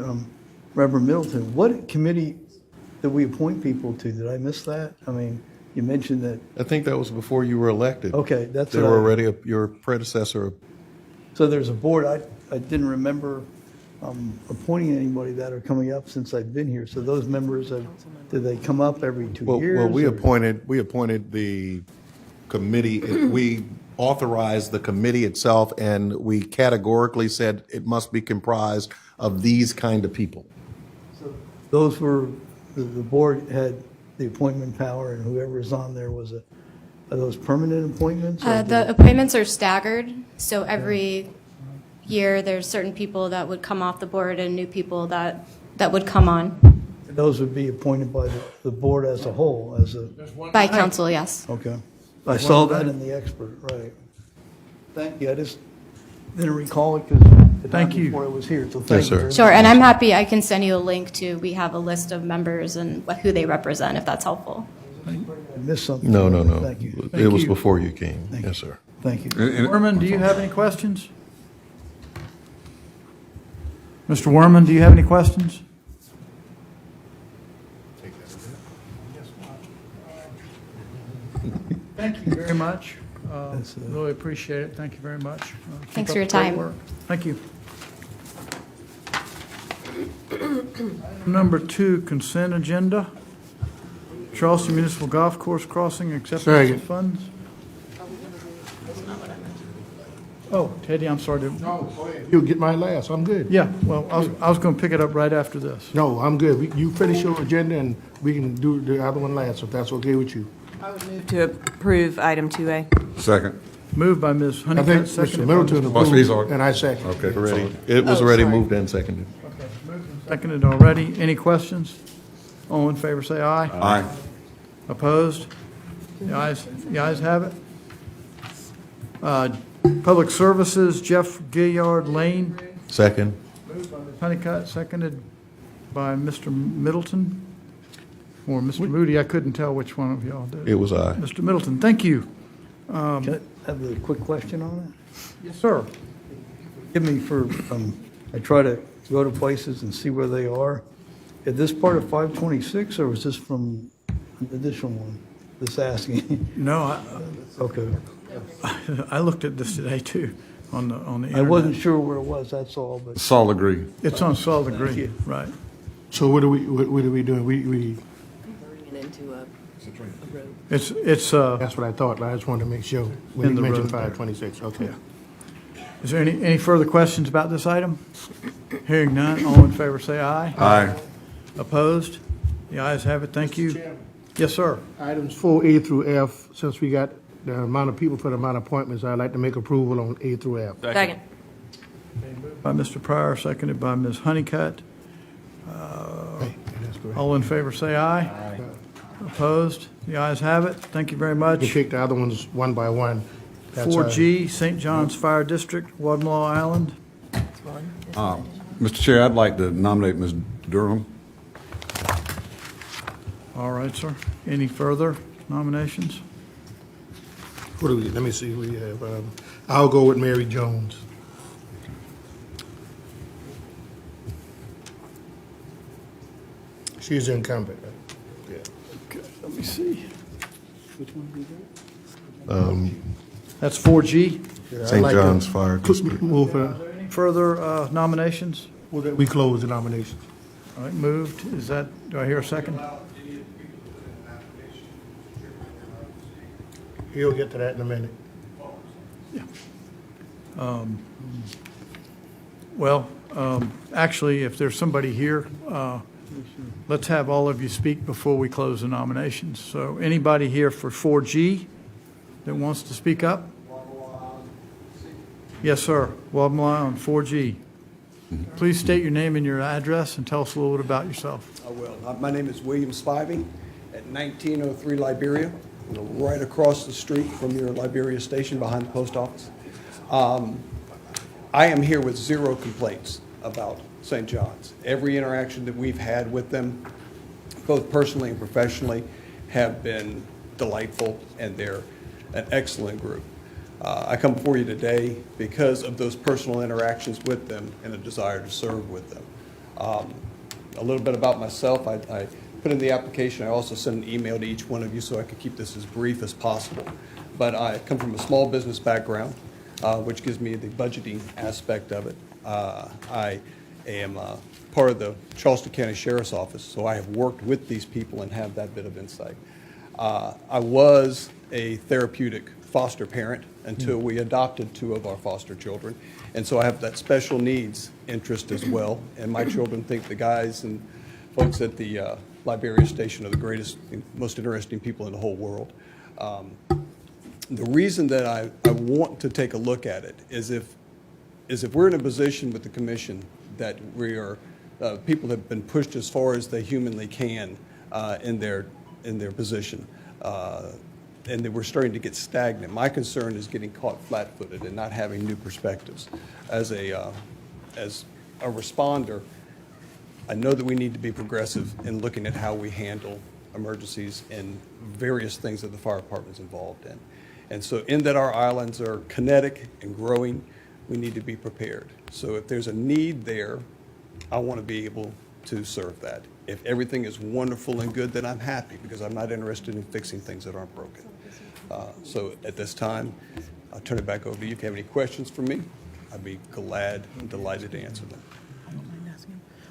Reverend Middleton. What committee did we appoint people to? Did I miss that? I mean, you mentioned that. I think that was before you were elected. Okay, that's They what were I- already your predecessor. So there's a board. I didn't remember appointing anybody that are coming up since I've been here. So those members, did they come up every 2 years? Well, we or- appointed the committee. We authorized the committee itself, and we categorically said it must be comprised of these kind of people. Those were, the board had the appointment power, and whoever is on there are those permanent appointments? or The appointments are staggered, so every year there's certain people that would come off the board and new people that would come on Those would be appointed by the board as a whole, by council, yes. okay. I saw that in the expert, right. Thank you, I just didn't recall it because the time Thank you. before I was here, so Yes, thank sir. you. Sure, and I'm happy, I can send you a link to, we have a list of members and who they represent, if that's helpful. I missed something. No. Thank you, It was you. before you came. Yes, sir. thank you. Werman, do you have any questions? Mr. Werman, do you have any questions? Thank you very much. Really appreciate it. Thank you very much. Keep Thanks up for your the great time. work. Thank you. Number 2, consent agenda. Charleston Municipal Golf Course Crossing, acceptance Second. of funds. Oh, Teddy, I'm sorry. You'll get mine last. I'm good. Yeah, well, I was going to pick it up right after this. No, I'm good. You finish your agenda and we can do the other one last, if that's okay with you. I would move to approve item 2A. Second. Moved by Ms. I think Honeycutt, Mr. seconded by Middleton Mr. Oh, he's approved, on. and I second. Okay. Already, it was Oh, already sorry. moved and seconded. Seconded already. Any questions? All in favor, say aye. Aye. Opposed? The ayes have it. Public Services, Jeff Gilliard Lane. Second. Honeycutt, seconded by Mr. Middleton. Or Mr. Moody, I couldn't tell which one of y'all did. It was I. Mr. Middleton, thank you. Can I have a quick question on it? Yes, sir. Give me for, I try to go to places and see where they are. Is this part of 526 or was this from an additional one? Just asking. No, Okay. I looked at this today too, on the internet. I wasn't sure where it was, that's all, but Solid agree. It's on solid Thank green, you. right. So what are we doing? We, Turning it into a road. It's, that's what I thought, but I just wanted to make sure. When In you the mentioned road there. 526, okay. is there any further questions about this item? Hearing none, all in favor say aye. Aye. Opposed? The ayes have it, thank you. Yes, sir. Items 4A through F, since we got the amount of people for the amount of appointments, I'd like to make approval on A through F. Second. By Mr. Pryor, seconded by Ms. Honeycutt. Hey, that's correct. All in favor say aye. Opposed? The ayes have it, thank you very You much. can take the other ones one by one. That's, 4G, St. John's Fire District, Wadmalaw Island. Mr. Chair, I'd like to nominate Ms. Durham. All right, sir. Any further nominations? What do we, let me see, we have, I'll go with Mary Jones. She's incumbent, right? Yeah. Let me see. That's 4G. Yeah, I'd St. like to John's Fire District. Move for, Any further nominations? we close the nominations. All right, moved. Is that, do I hear a second? He'll get to that in a minute. Well, actually, if there's somebody here, let's have all of you speak before we close the nominations. So anybody here for 4G that wants to speak up? Yes, sir. Wadmalaw on 4G. Please state your name and your address and tell us a little bit about yourself. I will. My name is William Spivey at 1903 Liberia. right across the street from your Liberia station behind the post office. I am here with zero complaints about St. John's. Every interaction that we've had with them, both personally and professionally, have been delightful, and they're an excellent group. I come before you today because of those personal interactions with them and a desire to serve with them. A little bit about myself. I put in the application. I also sent an email to each one of you so I could keep this as brief as possible. But I come from a small business background, which gives me the budgeting aspect of it. I am part of the Charleston County Sheriff's Office, so I have worked with these people and have that bit of insight. I was a therapeutic foster parent until we adopted 2 of our foster children, and so I have that special needs interest as well, and my children think the guys and folks at the Liberia station are the greatest, most interesting people in the whole world. The reason that I want to take a look at it is if we're in a position with the commission that we are, people have been pushed as far as they humanly can in their position, and that we're starting to get stagnant. My concern is getting caught flat-footed and not having new perspectives. As a responder, I know that we need to be progressive in looking at how we handle emergencies and various things that the fire department is involved in. And so in that our islands are kinetic and growing, we need to be prepared. So if there's a need there, I want to be able to serve that. If everything is wonderful and good, then I'm happy, because I'm not interested in fixing things that aren't broken. So at this time, I'll turn it back over to you. If you have any questions for me, I'd be glad and delighted to answer them.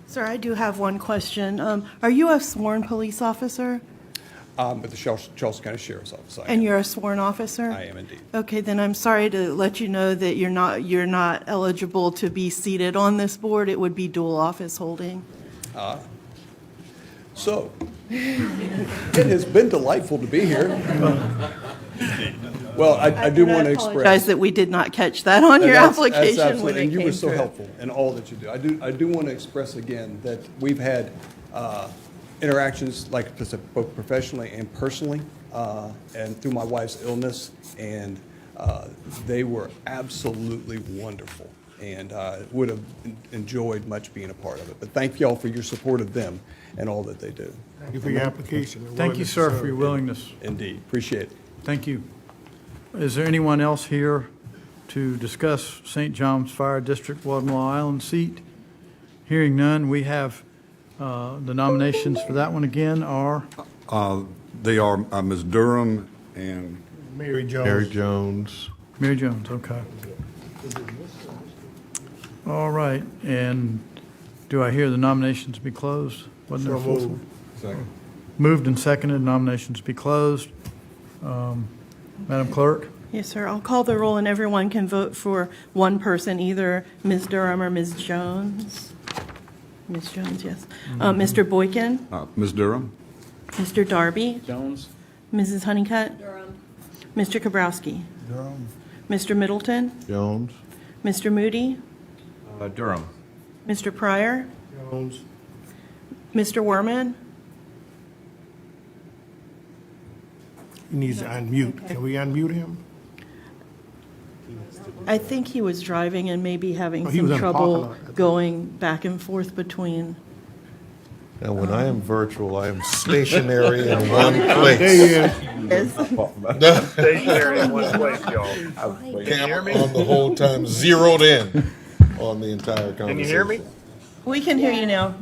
Sir, I do have one question. Are you a sworn police officer? At the Charleston County Sheriff's Office, I am. And you're a sworn officer? I am indeed. Okay, then I'm sorry to let you know that you're not eligible to be seated on this board. It would be dual office holding. So, it has been delightful to be here. Well, I do want to express. I apologize that we did not catch that on your application when it and you came were so through. helpful in all that you do. I do want to express again that we've had interactions, like I said, both professionally and personally, and through my wife's illness, and they were absolutely wonderful, and would have enjoyed much being a part of it. But thank you all for your support of them and all that they do. Thank you for your application. Thank you, sir, for your willingness. Indeed, appreciate it. Thank you. Is there anyone else here to discuss St. John's Fire District, Guatemala Island seat? Hearing none, we have the nominations for that one again are? They are Ms. Durham and Mary Jones. Mary Jones. Mary Jones, okay. All right, and do I hear the nominations be closed? Wasn't there a fourth one? Second. Moved and seconded, nominations be closed. Madam Clerk? Yes, sir. I'll call the roll, and everyone can vote for one person, either Ms. Durham or Ms. Jones. Ms. Jones, yes. Mr. Boykin, Ms. Durham? Mr. Darby, Jones? Mrs. Honeycutt, Mr. Kabrowski, Durham. Mr. Middleton, Jones. Mr. Moody, Durham. Mr. Pryor, Jones. Mr. Werman. He needs to unmute. Can we unmute him? I think he was driving and maybe having Oh, he some was in the trouble parking lot. going back and forth between. Now, when I am virtual, I am stationary in one place. There he is. Stationary in one place, y'all. Camera on the whole time, zeroed in on the entire conversation. Can you hear me? We can hear you now.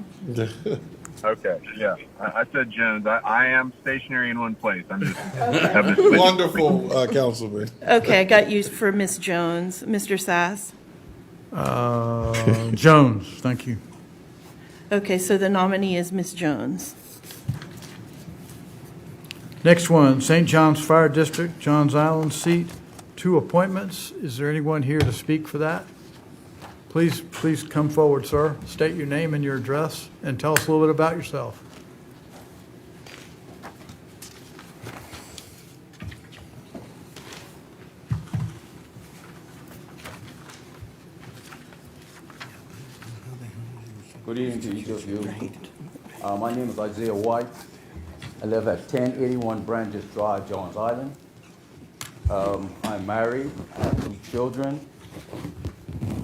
Okay, yeah. I said Jones. I am stationary in one place. I'm just having to switch. Wonderful, Councilman. Okay, I got you for Miss Jones. Mr. Sass? Jones, thank you. Okay, so the nominee is Miss Jones. Next one, St. John's Fire District, Johns Island seat, 2 appointments. Is there anyone here to speak for that? Please come forward, sir. State your name and your address, and tell us a little bit about yourself. Good evening to each of you. My name is Isaiah White. I live at 1081 Branches Drive, Jones Island. I'm married, I have 2 children.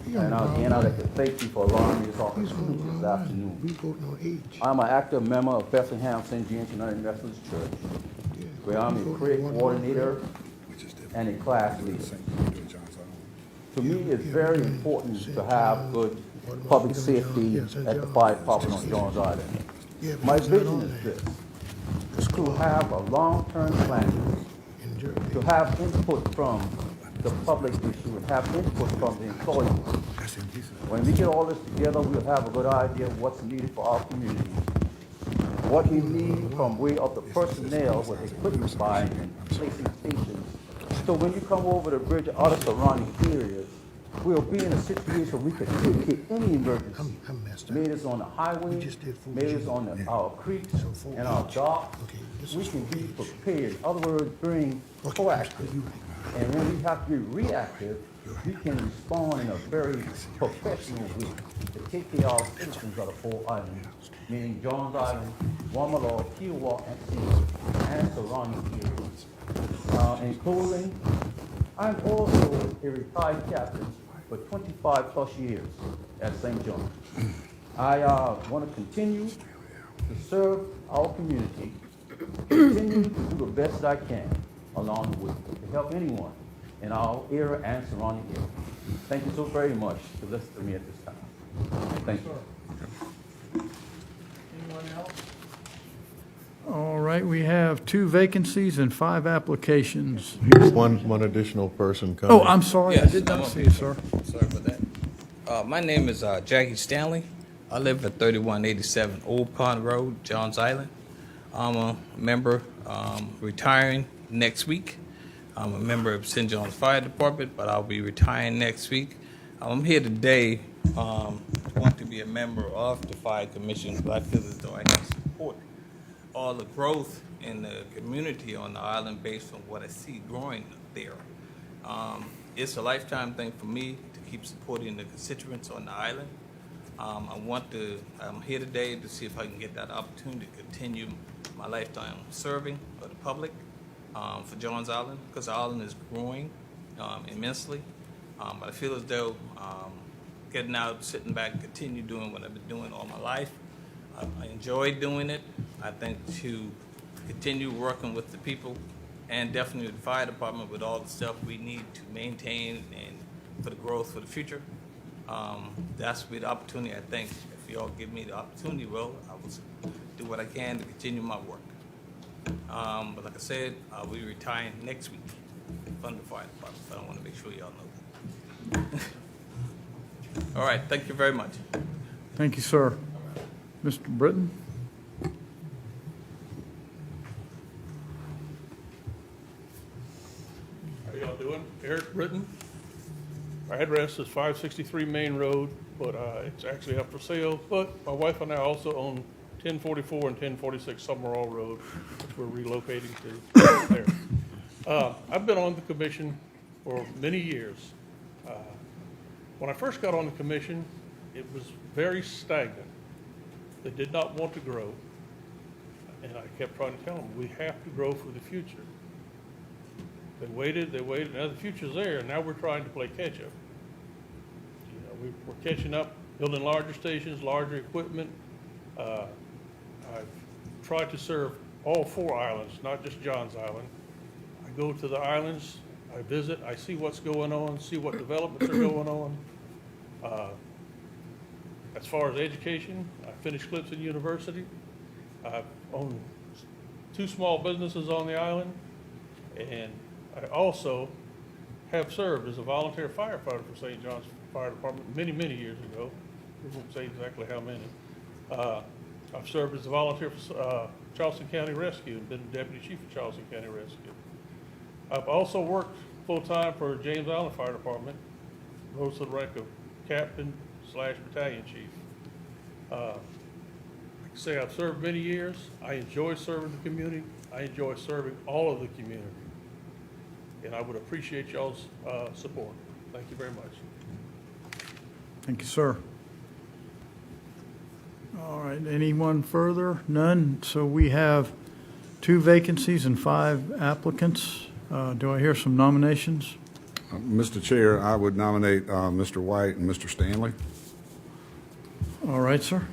And again, I'd like to thank you for allowing me this opportunity this afternoon. I'm an active member of Bethlehem St. James United Methodist Church, where I'm a prayer coordinator and a class leader. To me, it's very important to have good public safety at the fire department on Jones Island. My vision is this: to have a long-term plan, to have input from the public issue, and have input from the employees. When we get all this together, we'll have a good idea of what's needed for our community, what we need from way of the personnel with equipment buying and placing stations. So when you come over the bridge or other surrounding areas, we'll be in a situation we can take care of any emergency. Maybe it's on the highway, maybe it's on our creeks and our docks. We can be prepared. In other words, being proactive. And when we have to be reactive, we can respond in a very professional way to take care of our citizens of the 4 islands, meaning Jones Island, Wamalo, Kiowa, and Sea, and surrounding areas. In closing, I'm also a retired captain for 25 plus years at St. John. I want to continue to serve our community, continue to do the best I can along the way to help anyone in our area and surrounding area. Thank you so very much for listening to me at this time. Thank you. Anyone else? All right, we have 2 vacancies and 5 applications. One additional person coming. Oh, I'm sorry, I Yes, did I'm not up see here, you, sir. Sorry about that. My name is Jackie Stanley. I live at 3187 Old Pond Road, Johns Island. I'm a member, retiring next week. I'm a member of St. John's Fire Department, but I'll be retiring next week. I'm here today want to be a member of the Fire Commission, but I feel as though I can support all the growth in the community on the island based on what I see growing there. It's a lifetime thing for me to keep supporting the constituents on the island. I'm here today to see if I can get that opportunity to continue my lifetime serving for the public, for Jones Island, because the island is growing immensely. But I feel as though getting out, sitting back, continue doing what I've been doing all my life. I enjoy doing it. I think to continue working with the people and definitely the fire department with all the stuff we need to maintain and for the growth for the future. That's the opportunity, I think. If y'all give me the opportunity, well, I will do what I can to continue my work. But like I said, I'll be retiring next week from the fire department, so I want to make sure y'all know that. All right, thank you very much. Thank you, sir. Mr. Britton? How y'all doing? Eric Britton. Our address is 563 Main Road, but it's actually up for sale. But my wife and I also own 1044 and 1046 Summerall Road, which we're relocating to there. I've been on the commission for many years. When I first got on the commission, it was very stagnant. They did not want to grow. And I kept trying to tell them, we have to grow for the future. They waited, now the future's there, and now we're trying to play catch up. You know, we're catching up, building larger stations, larger equipment. I've tried to serve all 4 islands, not just Johns Island. I go to the islands, I visit, I see what's going on, see what developments are going on. As far as education, I finished Clemson University. I own 2 small businesses on the island, and I also have served as a volunteer firefighter for St. John's Fire Department many, many years ago. We won't say exactly how many. I've served as a volunteer for Charleston County Rescue and been Deputy Chief of Charleston County Rescue. I've also worked full-time for James Island Fire Department, rose to the rank of Captain/Battalion Chief. Like I say, I've served many years. I enjoy serving the community. I enjoy serving all of the community. And I would appreciate y'all's support. Thank you very much. Thank you, sir. All right, anyone further? None. So we have 2 vacancies and 5 applicants. Do I hear some nominations? Mr. Chair, I would nominate Mr. White and Mr. Stanley. All right, sir.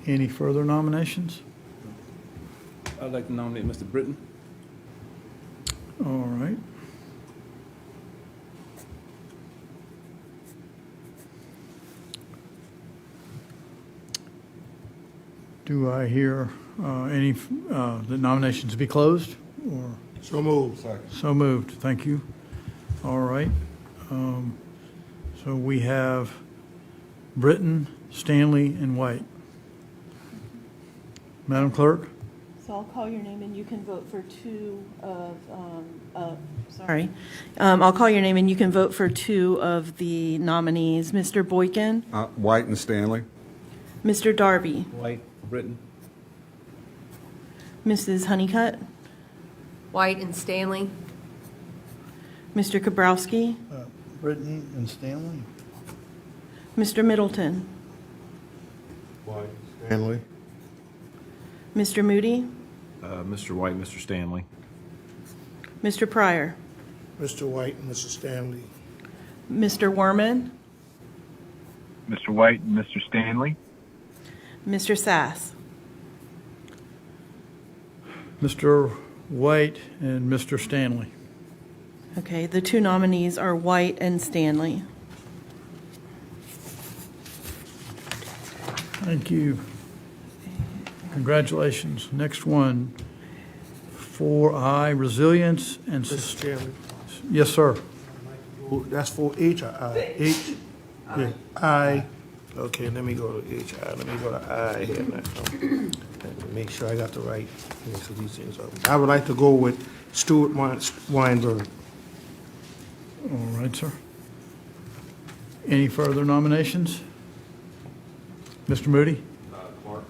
Any further nominations? I'd like to nominate Mr. Britton. All right. Do I hear any, the nominations be closed? Or So moved. so moved, thank you. All right. So we have Britton, Stanley, and White. Madam Clerk? So I'll call your name and you can vote for 2 of, sorry. I'll call your name and you can vote for 2 of the nominees. Mr. Boykin, White and Stanley. Mr. Darby, White, Britton. Mrs. Honeycutt, White and Stanley. Mr. Kabrowski, Britton and Stanley? Mr. Middleton, White. Stanley. Mr. Moody, Mr. White, Mr. Stanley. Mr. Pryor, Mr. White and Mrs. Stanley. Mr. Werman, Mr. White and Mr. Stanley. Mr. Sass. Mr. White and Mr. Stanley. Okay, the 2 nominees are White and Stanley. Thank you. Congratulations. Next one, 4I, Resilience and... Mr. Chairman. Yes, sir. That's for H, H, yeah, I. Okay, let me go to H, I. Let me go to I here now. Let me make sure I got the right, so these things are. I would like to go with Stuart Weinberg. All right, sir. Any further nominations? Mr. Moody? Clark.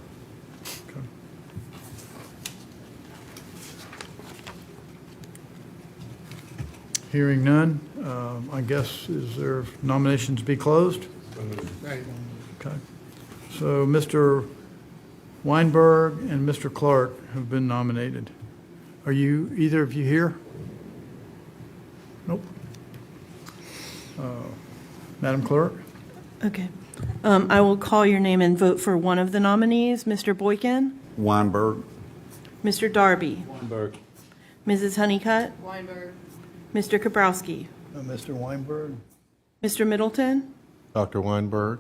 Okay. Hearing none, I guess, is there nominations be closed? Okay. So Mr. Weinberg and Mr. Clark have been nominated. Are you, either of you here? Nope. Madam Clerk? Okay. I will call your name and vote for one of the nominees. Mr. Boykin, Weinberg. Mr. Darby, Weinberg. Mrs. Honeycutt, Weinberg. Mr. Kabrowski, Mr. Weinberg? Mr. Middleton, Dr. Weinberg.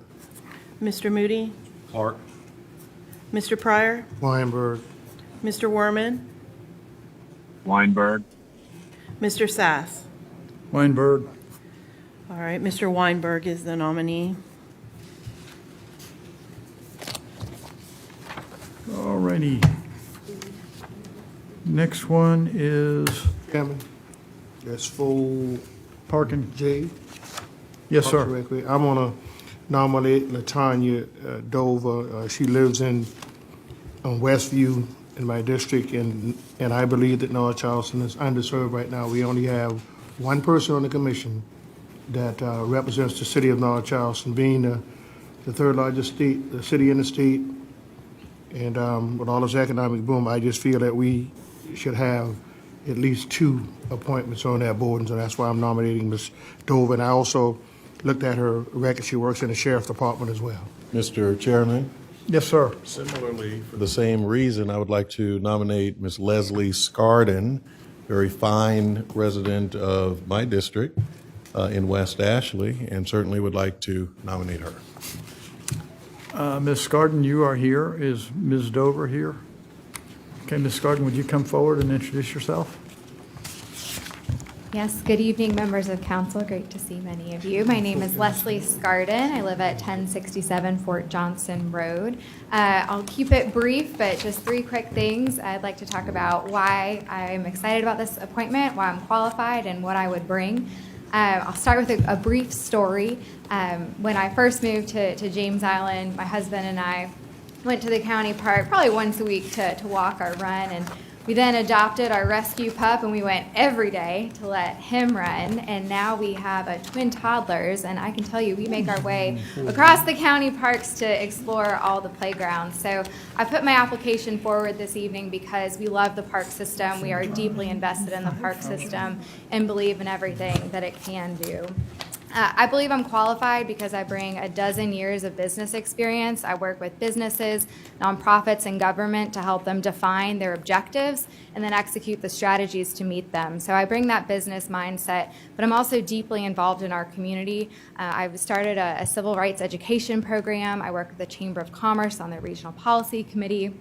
Mr. Moody, Clark. Mr. Pryor, Weinberg. Mr. Werman, Weinberg. Mr. Sass. Weinberg. All right, Mr. Weinberg is the nominee. All righty. Next one is Chairman, that's for Parkin. J. Yes, sir. I'm gonna nominate LaTanya Dover. She lives on Westview in my district, and I believe that North Charleston is underserved right now. We only have one person on the commission that represents the city of North Charleston, being the 3rd largest state, the city in the state. And with all this economic boom, I just feel that we should have at least 2 appointments on that board, and so that's why I'm nominating Ms. Dover. And I also looked at her record. She works in the sheriff's department as well. Mr. Chairman, Yes, sir. similarly, for the same reason, I would like to nominate Ms. Leslie Scarden, very fine resident of my district in West Ashley, and certainly would like to nominate her. Ms. Scarden, you are here. Is Ms. Dover here? Okay, Ms. Scarden, would you come forward and introduce yourself? Yes, good evening, members of council. Great to see many of you. My name is Leslie Scarden. I live at 1067 Fort Johnson Road. I'll keep it brief, but just 3 quick things. I'd like to talk about why I'm excited about this appointment, why I'm qualified, and what I would bring. I'll start with a brief story. When I first moved to James Island, my husband and I went to the county park probably once a week to walk or run, and We then adopted our rescue pup, and we went every day to let him run. And now we have twin toddlers, and I can tell you, we make our way across the county parks to explore all the playgrounds. So I put my application forward this evening because we love the park system. We are deeply invested in the park system and believe in everything that it can do. I believe I'm qualified because I bring a dozen years of business experience. I work with businesses, nonprofits, and government to help them define their objectives and then execute the strategies to meet them. So I bring that business mindset, but I'm also deeply involved in our community. I've started a civil rights education program. I work with the Chamber of Commerce on the Regional Policy Committee.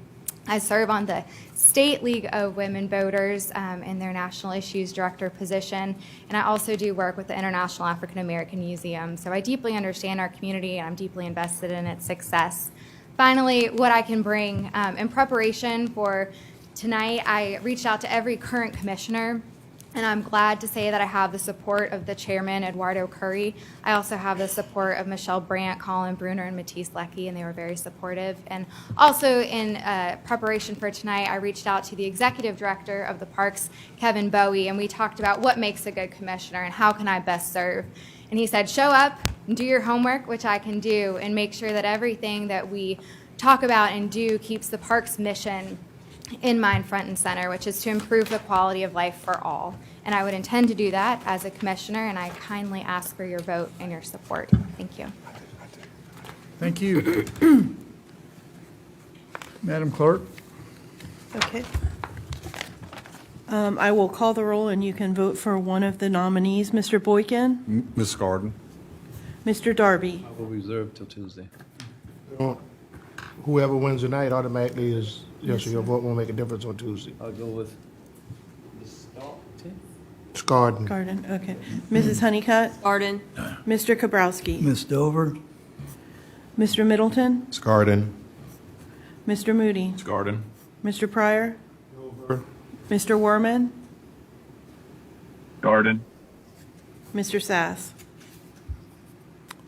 I serve on the State League of Women Voters in their National Issues Director position, and I also do work with the International African American Museum. So I deeply understand our community, and I'm deeply invested in its success. Finally, what I can bring in preparation for tonight, I reached out to every current commissioner, and I'm glad to say that I have the support of the chairman, Eduardo Curry. I also have the support of Michelle Brandt, Colin Bruner, and Matisse Leckie, and they were very supportive. And also in preparation for tonight, I reached out to the executive director of the parks, Kevin Bowie, and we talked about what makes a good commissioner and how can I best serve. And he said, show up and do your homework, which I can do, and make sure that everything that we talk about and do keeps the parks mission in mind, front and center, which is to improve the quality of life for all. And I would intend to do that as a commissioner, and I kindly ask for your vote and your support. Thank you. Thank you. Madam Clerk? Okay. I will call the roll, and you can vote for one of the nominees. Mr. Boykin? Ms. Scarden? Mr. Darby? I will reserve till Tuesday. Whoever wins tonight automatically is, yes, your vote won't make a difference on Tuesday. I'll go with Scarden. Garden, okay. Mrs. Honeycutt? Garden. Mr. Kabrowski? Ms. Dover? Mr. Middleton? Scarden. Mr. Moody? Scarden. Mr. Pryor? Over. Mr. Werman? Garden. Mr. Sass?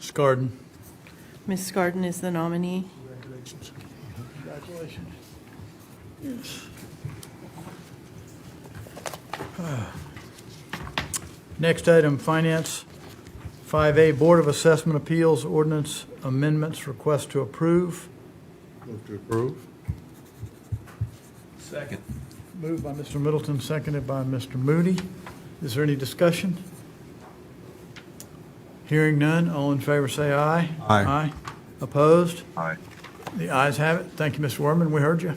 Scarden. Ms. Scarden is the nominee. Congratulations. Congratulations. Yes. Next item, Finance. 5A, Board of Assessment Appeals Ordinance Amendments Request to Approve. Move to approve. second. Moved by Mr. Middleton, seconded by Mr. Moody. Is there any discussion? Hearing none, all in favor say aye. Aye. Aye. Opposed? Aye. The ayes have it. Thank you, Mr. Werman. We heard you.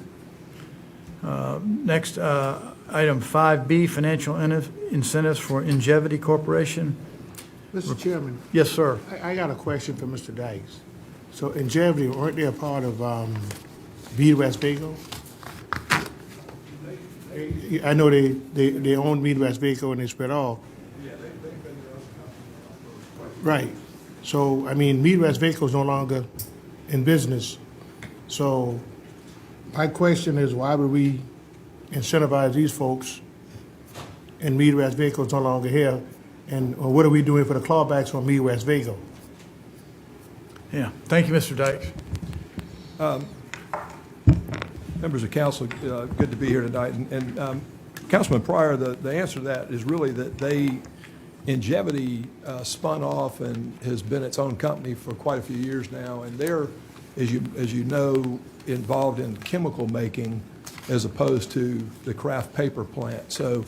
Next, item 5B, Financial Incentives for Ingevity Corporation. Mr. Chairman, Yes, sir. I got a question for Mr. Dykes. So Ingevity, aren't they a part of Midwest Vaco? I know they own Midwest Vaco and they spread off. Right. So, I mean, Midwest Vaco is no longer in business. So my question is, why would we incentivize these folks and Midwest Vaco is no longer here? And what are we doing for the clawbacks on Midwest Vaco? Yeah. Thank you, Mr. Dykes. Members of council, good to be here tonight. And Councilman Pryor, the answer to that is really that Ingevity spun off and has been its own company for quite a few years now. And they're, as you know, involved in chemical making as opposed to the craft paper plant. So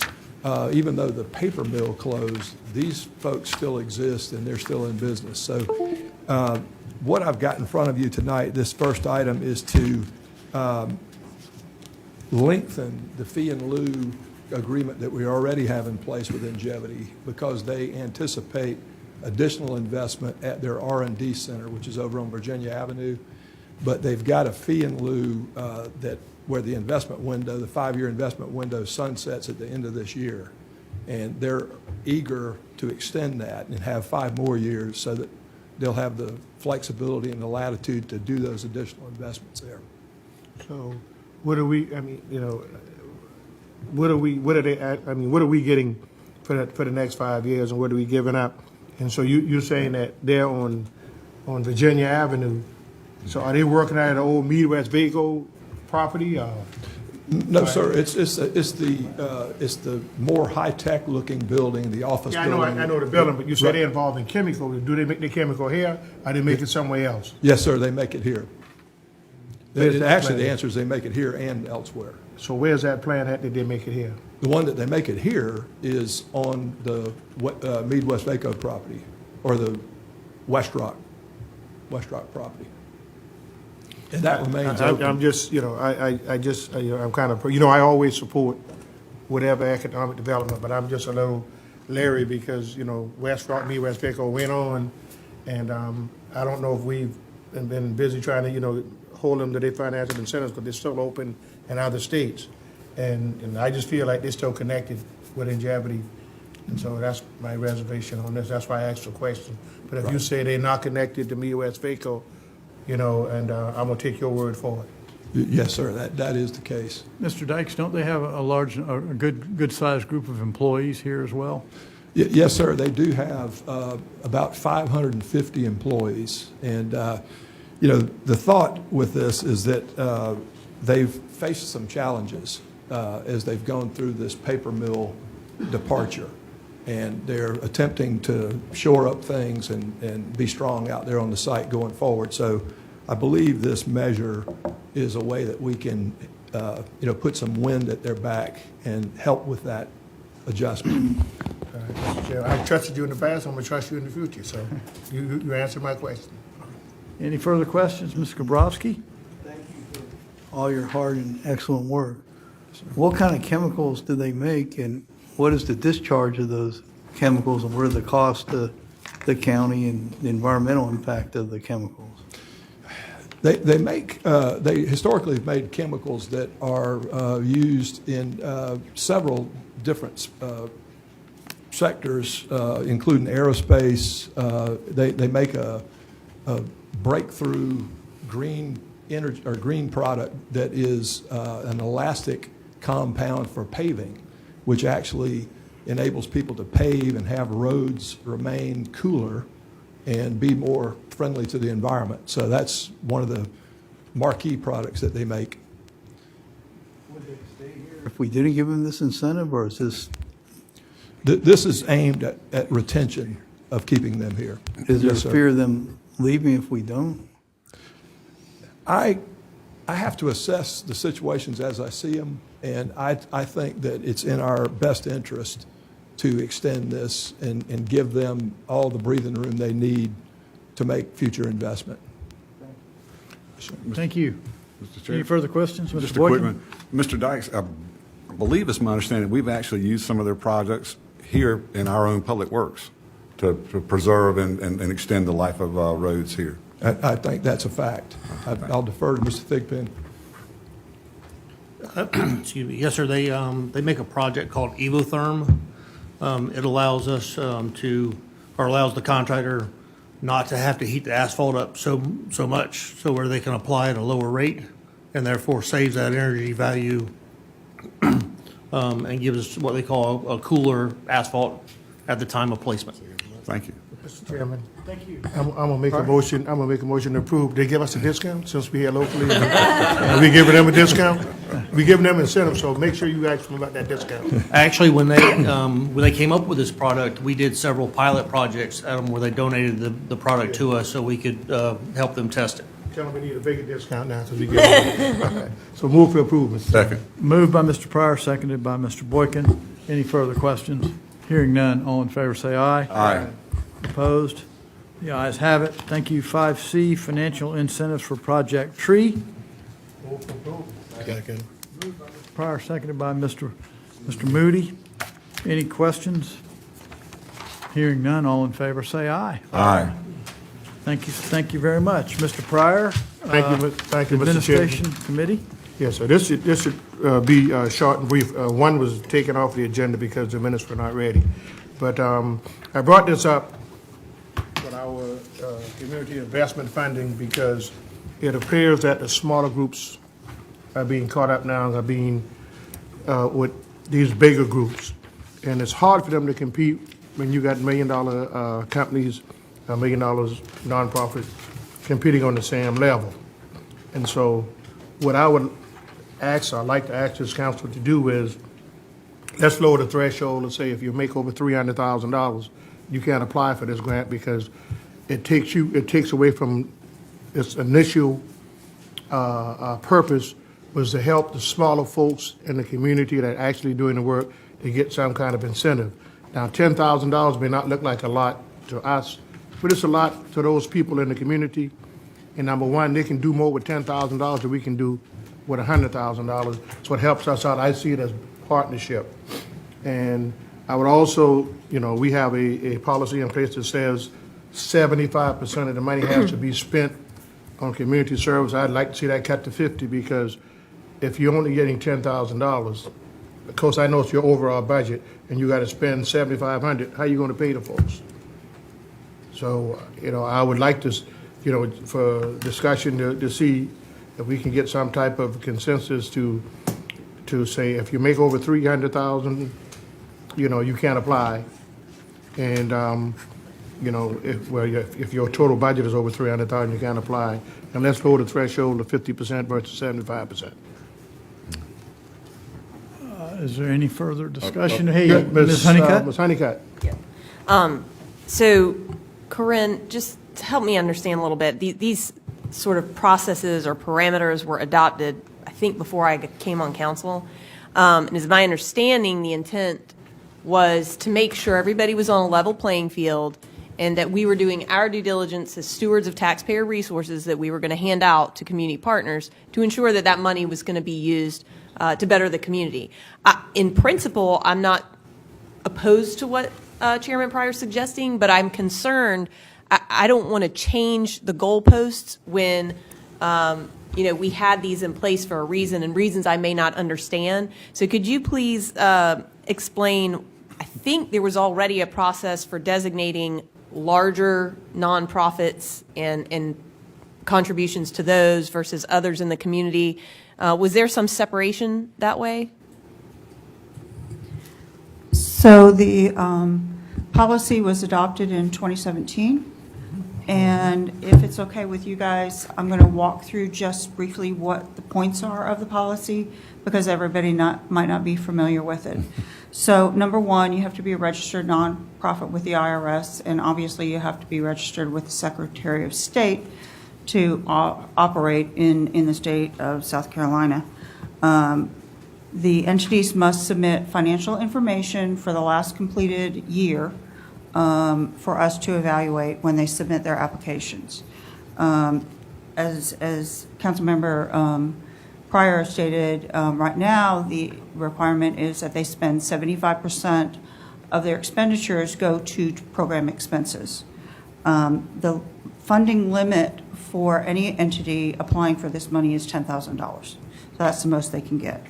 even though the paper mill closed, these folks still exist and they're still in business. So what I've got in front of you tonight, this first item, is to lengthen the fee in lieu agreement that we already have in place with Ingevity because they anticipate additional investment at their R&D center, which is over on Virginia Avenue. But they've got a fee in lieu where the investment window, the 5-year investment window, sunsets at the end of this year. And they're eager to extend that and have 5 more years so that they'll have the flexibility and the latitude to do those additional investments there. So what are we, I mean, what are we getting for the next 5 years and what are we giving up? And so you're saying that they're on Virginia Avenue. So are they working out of the old Midwest Vaco property? No, sir, it's the more high-tech looking building, the office Yeah, building. I know the building, but you said they're involved in chemical. Do they make the chemical here, or they make it somewhere else? Yes, sir, they make it here. Actually, the answer is they make it here and elsewhere. So where's that plant at that they make it here? The one that they make it here is on the Meade West Vaco property, or the West Rock property. And that remains open. I'm just, I'm kind of, I always support whatever economic development, but I'm just a little leery because, West Rock, Meade West Vaco went on, and I don't know if we've been busy trying to, hold them to their financial incentives, but they're still open in other states. And I just feel like they're still connected with Ingevity. And so that's my reservation on this. That's why I asked the question. But if you say they're not connected to Meade West Vaco, and I'm going to take your word for it. Yes, sir, that is the case. Mr. Dykes, don't they have a good-sized group of employees here as well? Yes, sir, they do have about 550 employees. And, the thought with this is that they've faced some challenges as they've gone through this paper mill departure. And they're attempting to shore up things and be strong out there on the site going forward. So I believe this measure is a way that we can, put some wind at their back and help with that adjustment. Mr. Chair, I trusted you in the past, I'm going to trust you in the future. So you answered my question. Any further questions, Mr. Gabrowski? Thank you for all your hard and excellent work. What kind of chemicals do they make, and what is the discharge of those chemicals, and what are the costs to the county and the environmental impact of the chemicals? They historically have made chemicals that are used in several different sectors, including aerospace. They make a breakthrough green energy or green product that is an elastic compound for paving, which actually enables people to pave and have roads remain cooler and be more friendly to the environment. So that's one of the marquee products that they make. Would they stay here if we didn't give them this incentive, or is this? This is aimed at retention of keeping them here. Is there Yes, sir. fear of them leaving if we don't? I have to assess the situations as I see them, and I think that it's in our best interest to extend this and give them all the breathing room they need to make future investment. Thank you. Mr. Chair. Any further questions, Mr. Just a Boykin? quick one. Mr. Dykes, I believe it's my understanding we've actually used some of their projects here in our own public works to preserve and extend the life of roads here. I think that's a fact. I'll defer to Mr. Thigpen. Excuse me. Yes, sir. They make a project called Evotherm. It allows us allows the contractor not to have to heat the asphalt up so much, so where they can apply at a lower rate, and therefore saves that energy value and gives us what they call a cooler asphalt at the time of placement. Thank you. Mr. Chairman. Thank you. I'm gonna make a motion. I'm gonna make a motion to approve. They give us a discount since we're here locally. Are we giving them a discount? We giving them incentive, so make sure you ask them about that discount. Actually, when they came up with this product, we did several pilot projects where they donated the product to us so we could help them test it. Tell them we need a bigger discount now because we give them. All right. So move for approval. Second. Moved by Mr. Pryor, seconded by Mr. Boykin. Any further questions? Hearing none, all in favor say aye. Aye. Opposed? The ayes have it. Thank you. 5C, financial incentives for Project Tree. Move for approval. Second. Pryor, seconded by Mr. Moody. Any questions? Hearing none, all in favor say aye. Aye. Thank you very much. Mr. Pryor. Thank you, Mr. Chairman. Administration Committee. Yes, sir. This should be short and brief. One was taken off the agenda because the minutes were not ready. But I brought this up with our community investment funding because it appears that the smaller groups are being caught up now, are being with these bigger groups. And it's hard for them to compete when you got $1 million companies, $1 million nonprofits competing on the same level. And so what I would I'd like to ask this council to do is, let's lower the threshold and say if you make over $300,000, you can't apply for this grant because it takes away from its initial purpose was to help the smaller folks in the community that are actually doing the work to get some kind of incentive. Now, $10,000 may not look like a lot to us, but it's a lot to those people in the community. And number one, they can do more with $10,000 than we can do with $100,000. So it helps us out. I see it as partnership. And I would also, we have a policy in place that says 75% of the money has to be spent on community service. I'd like to see that cut to 50 because if you're only getting $10,000, of course I know it's your overall budget, and you got to spend $7,500. How are you going to pay the folks? So I would like to, for discussion to see if we can get some type of consensus to say if you make over $300,000, you can't apply, and if your total budget is over $300,000, you can't apply, and let's lower the threshold to 50% versus 75%. Is there any further discussion? Hey, Ms. Honeycutt? Ms. Honeycutt. So, Corinne, just to help me understand a little bit, these sort of processes or parameters were adopted, I think, before I came on council. And as my understanding, the intent was to make sure everybody was on a level playing field and that we were doing our due diligence as stewards of taxpayer resources that we were going to hand out to community partners to ensure that that money was going to be used to better the community. In principle, I'm not opposed to what Chairman Pryor is suggesting, but I'm concerned. I don't want to change the goalposts when we had these in place for a reason and reasons I may not understand. So could you please explain, I think there was already a process for designating larger nonprofits and contributions to those versus others in the community. Was there some separation that way? So the policy was adopted in 2017. And if it's okay with you guys, I'm going to walk through just briefly what the points are of the policy because everybody might not be familiar with it. So number one, you have to be a registered nonprofit with the IRS, and obviously you have to be registered with the Secretary of State to operate in the state of South Carolina. The entities must submit financial information for the last completed year for us to evaluate when they submit their applications. As Councilmember Pryor stated, right now the requirement is that they spend 75% of their expenditures go to program expenses. The funding limit for any entity applying for this money is $10,000. So that's the most they can get.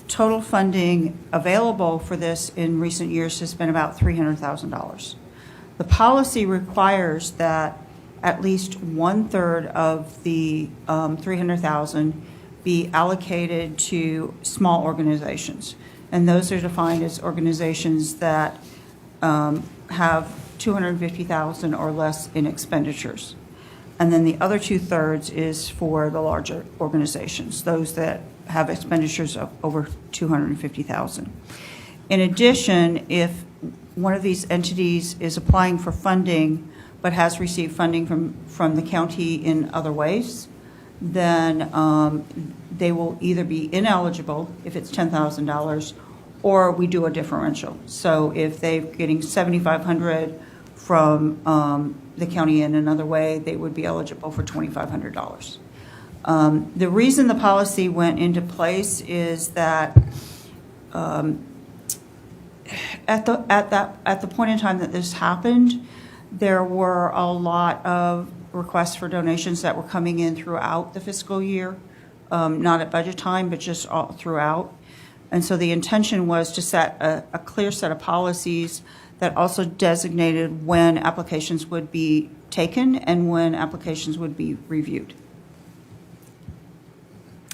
Total funding available for this in recent years has been about $300,000. The policy requires that at least 1/3 of the $300,000 be allocated to small organizations, and those are defined as organizations that have $250,000 or less in expenditures. And then the other 2/3 is for the larger organizations, those that have expenditures of over $250,000. In addition, if one of these entities is applying for funding but has received funding from the county in other ways, then they will either be ineligible if it's $10,000 or we do a differential. So if they're getting $7,500 from the county in another way, they would be eligible for $2,500. The reason the policy went into place is that at the point in time that this happened, there were a lot of requests for donations that were coming in throughout the fiscal year, not at budget time, but just all throughout. And so the intention was to set a clear set of policies that also designated when applications would be taken and when applications would be reviewed.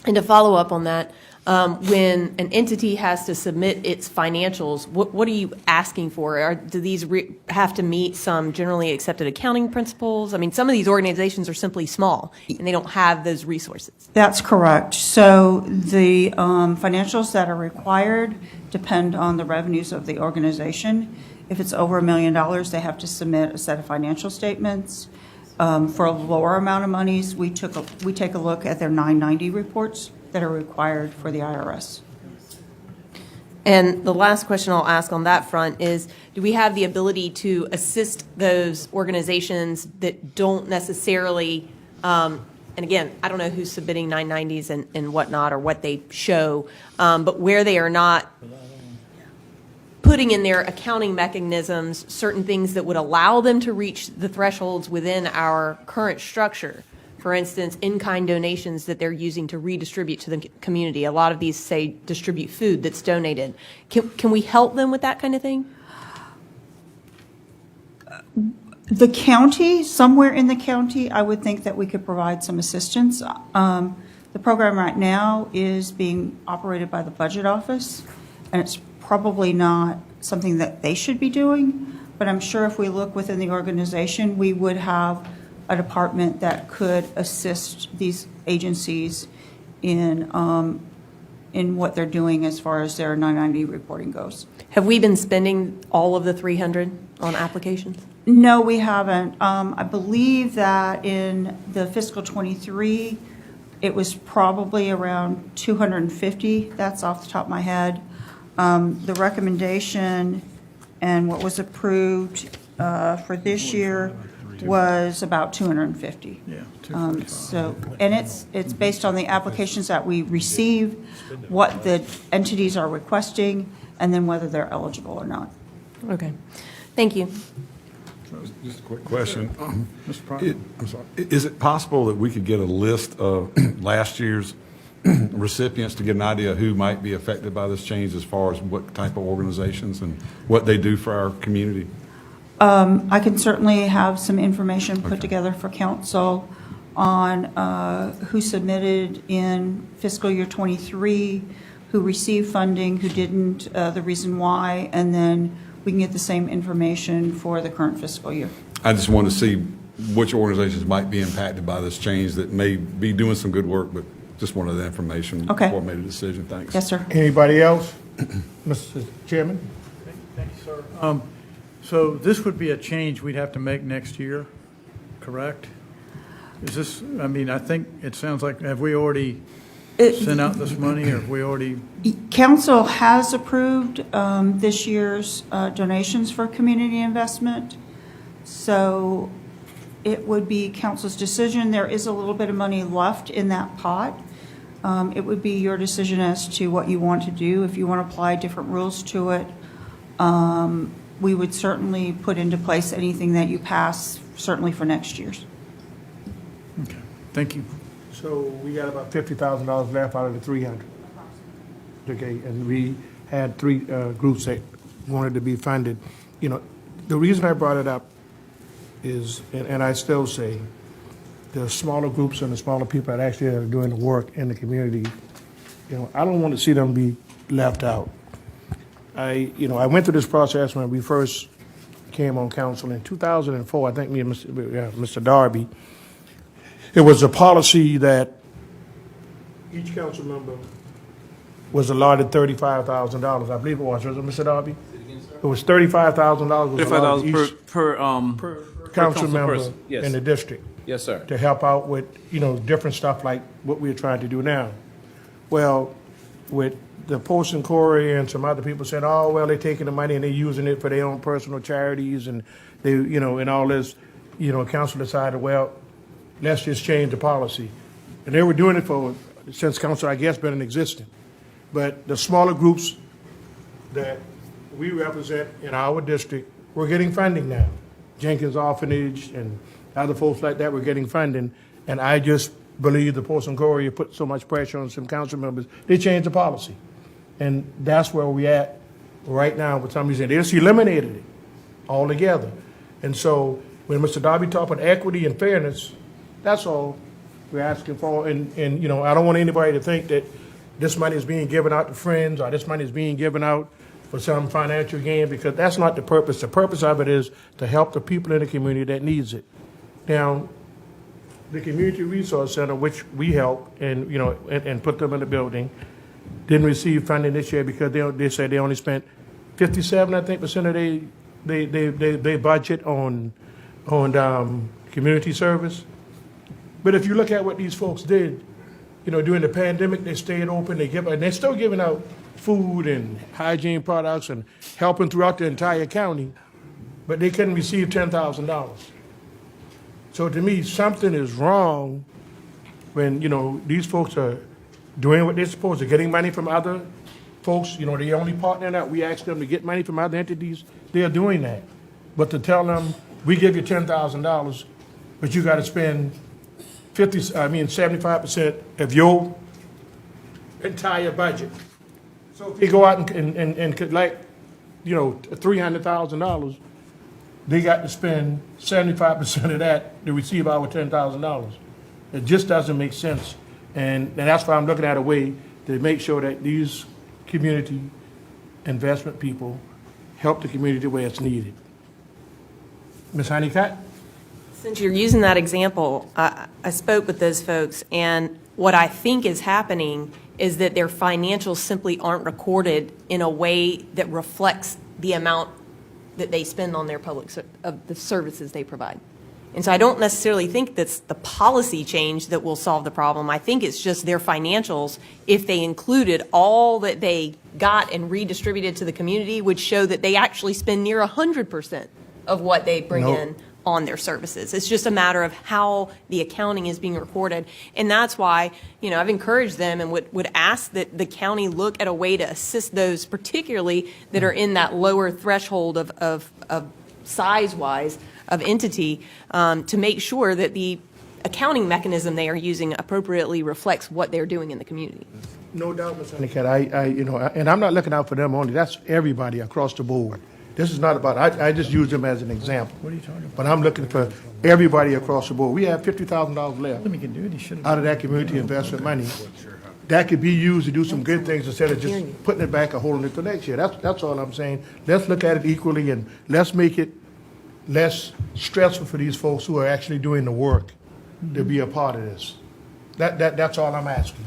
And to follow up on that, when an entity has to submit its financials, what are you asking for? Do these have to meet some generally accepted accounting principles? I mean, some of these organizations are simply small, and they don't have those resources. That's correct. So the financials that are required depend on the revenues of the organization. If it's over $1 million, they have to submit a set of financial statements. For a lower amount of monies, we take a look at their 990 reports that are required for the IRS. And the last question I'll ask on that front is, do we have the ability to assist those organizations that don't necessarily, and again, I don't know who's submitting 990s and whatnot or what they show, but where they are not putting in their accounting mechanisms certain things that would allow them to reach the thresholds within our current structure. For instance, in-kind donations that they're using to redistribute to the community. A lot of these say distribute food that's donated. Can we help them with that kind of thing? The county, somewhere in the county, I would think that we could provide some assistance. The program right now is being operated by the budget office, and it's probably not something that they should be doing, but I'm sure if we look within the organization, we would have a department that could assist these agencies in what they're doing as far as their 990 reporting goes. Have we been spending all of the 300 on applications? No, we haven't. I believe that in the fiscal 23, it was probably around 250. That's off the top of my head. The recommendation and what was approved for this year was about 250. Yeah. So, and it's based on the applications that we receive, what the entities are requesting, and then whether they're eligible or not. Okay. Thank you. Just a quick question. Mr. Pryor? I'm sorry. Is it possible that we could get a list of last year's recipients to get an idea of who might be affected by this change as far as what type of organizations and what they do for our community? I can certainly have some information put together for council on who submitted in fiscal year 23, who received funding, who didn't, the reason why, and then we can get the same information for the current fiscal year. I just want to see which organizations might be impacted by this change that may be doing some good work, but just wanted that information Okay. before I made a decision. Thanks. Yes, sir. Anybody else? Mr. Chairman? Thank you, sir. So this would be a change we'd have to make next year, correct? Is this, I mean, I think it sounds like, have we already sent out this money, or have we already? Council has approved this year's donations for community investment. So it would be council's decision. There is a little bit of money left in that pot. It would be your decision as to what you want to do. If you want to apply different rules to it, we would certainly put into place anything that you pass, certainly for next year's. Okay, thank you. So we got about $50,000 left out of the 300. Okay, and we had three groups that wanted to be funded. You know, the reason I brought it up is, and I still say, the smaller groups and the smaller people that actually are doing the work in the community, you know, I don't want to see them be left out. I went through this process when we first came on council in 2004. I think me and Mr. Darby. It was a policy that each council member was allotted $35,000. I believe it was it Mr. Darby? It was $35,000 was allotted each per council member person. Yes. in the district. Yes, sir. To help out with, different stuff like what we're trying to do now. Well, with the post inquiry and some other people said, oh, well, they're taking the money and they're using it for their own personal charities and they, and all this, council decided, well, let's just change the policy. And they were doing it since council, I guess, been in existence. But the smaller groups that we represent in our district, we're getting funding now. Jenkins Orphanage and other folks like that were getting funding. And I just believe the post inquiry put so much pressure on some council members, they changed the policy. And that's where we're at right now with some reason. They just eliminated it altogether. And so when Mr. Darby talked about equity and fairness, that's all we're asking for. And I don't want anybody to think that this money is being given out to friends, or this money is being given out for some financial gain, because that's not the purpose. The purpose of it is to help the people in the community that needs it. Now, the Community Resource Center, which we help and, you know, and put them in the building, didn't receive funding this year because they said they only spent 57, I think, % of they budget on community service. But if you look at what these folks did, you know, during the pandemic, they stayed open. And they're still giving out food and hygiene products and helping throughout the entire county, but they couldn't receive $10,000. So to me, something is wrong when, you know, these folks are doing what they're supposed to, getting money from other folks. You know, they only partner that. We ask them to get money from other entities. They're doing that. But to tell them, we give you $10,000, but you got to spend 75% of your entire budget. So if they go out and collect, you know, $300,000, they got to spend 75% of that to receive our $10,000. It just doesn't make sense. And that's why I'm looking at a way to make sure that these community investment people help the community where it's needed. Ms. Honeycutt? Since you're using that example, I spoke with those folks, and what I think is happening is that their financials simply aren't recorded in a way that reflects the amount that they spend on their of the services they provide. And so I don't necessarily think that's the policy change that will solve the problem. I think it's just their financials, if they included all that they got and redistributed to the community, would show that they actually spend near 100% of what they bring in on their services. It's just a matter of how the accounting is being recorded. And that's why, you know, I've encouraged them and would ask that the county look at a way to assist those, particularly that are in that lower threshold of size-wise of entity, to make sure that the accounting mechanism they are using appropriately reflects what they're doing in the community. No doubt, Ms. Honeycutt. You know, and I'm not looking out for them only. That's everybody across the board. This is not about, I just use them as an example. What are you talking about? But I'm looking for everybody across the board. We have $50,000 left out of that community investment money. That could be used to do some good things instead of just putting it back and holding it for next year. That's all I'm saying. Let's look at it equally, and let's make it less stressful for these folks who are actually doing the work to be a part of this. That's all I'm asking.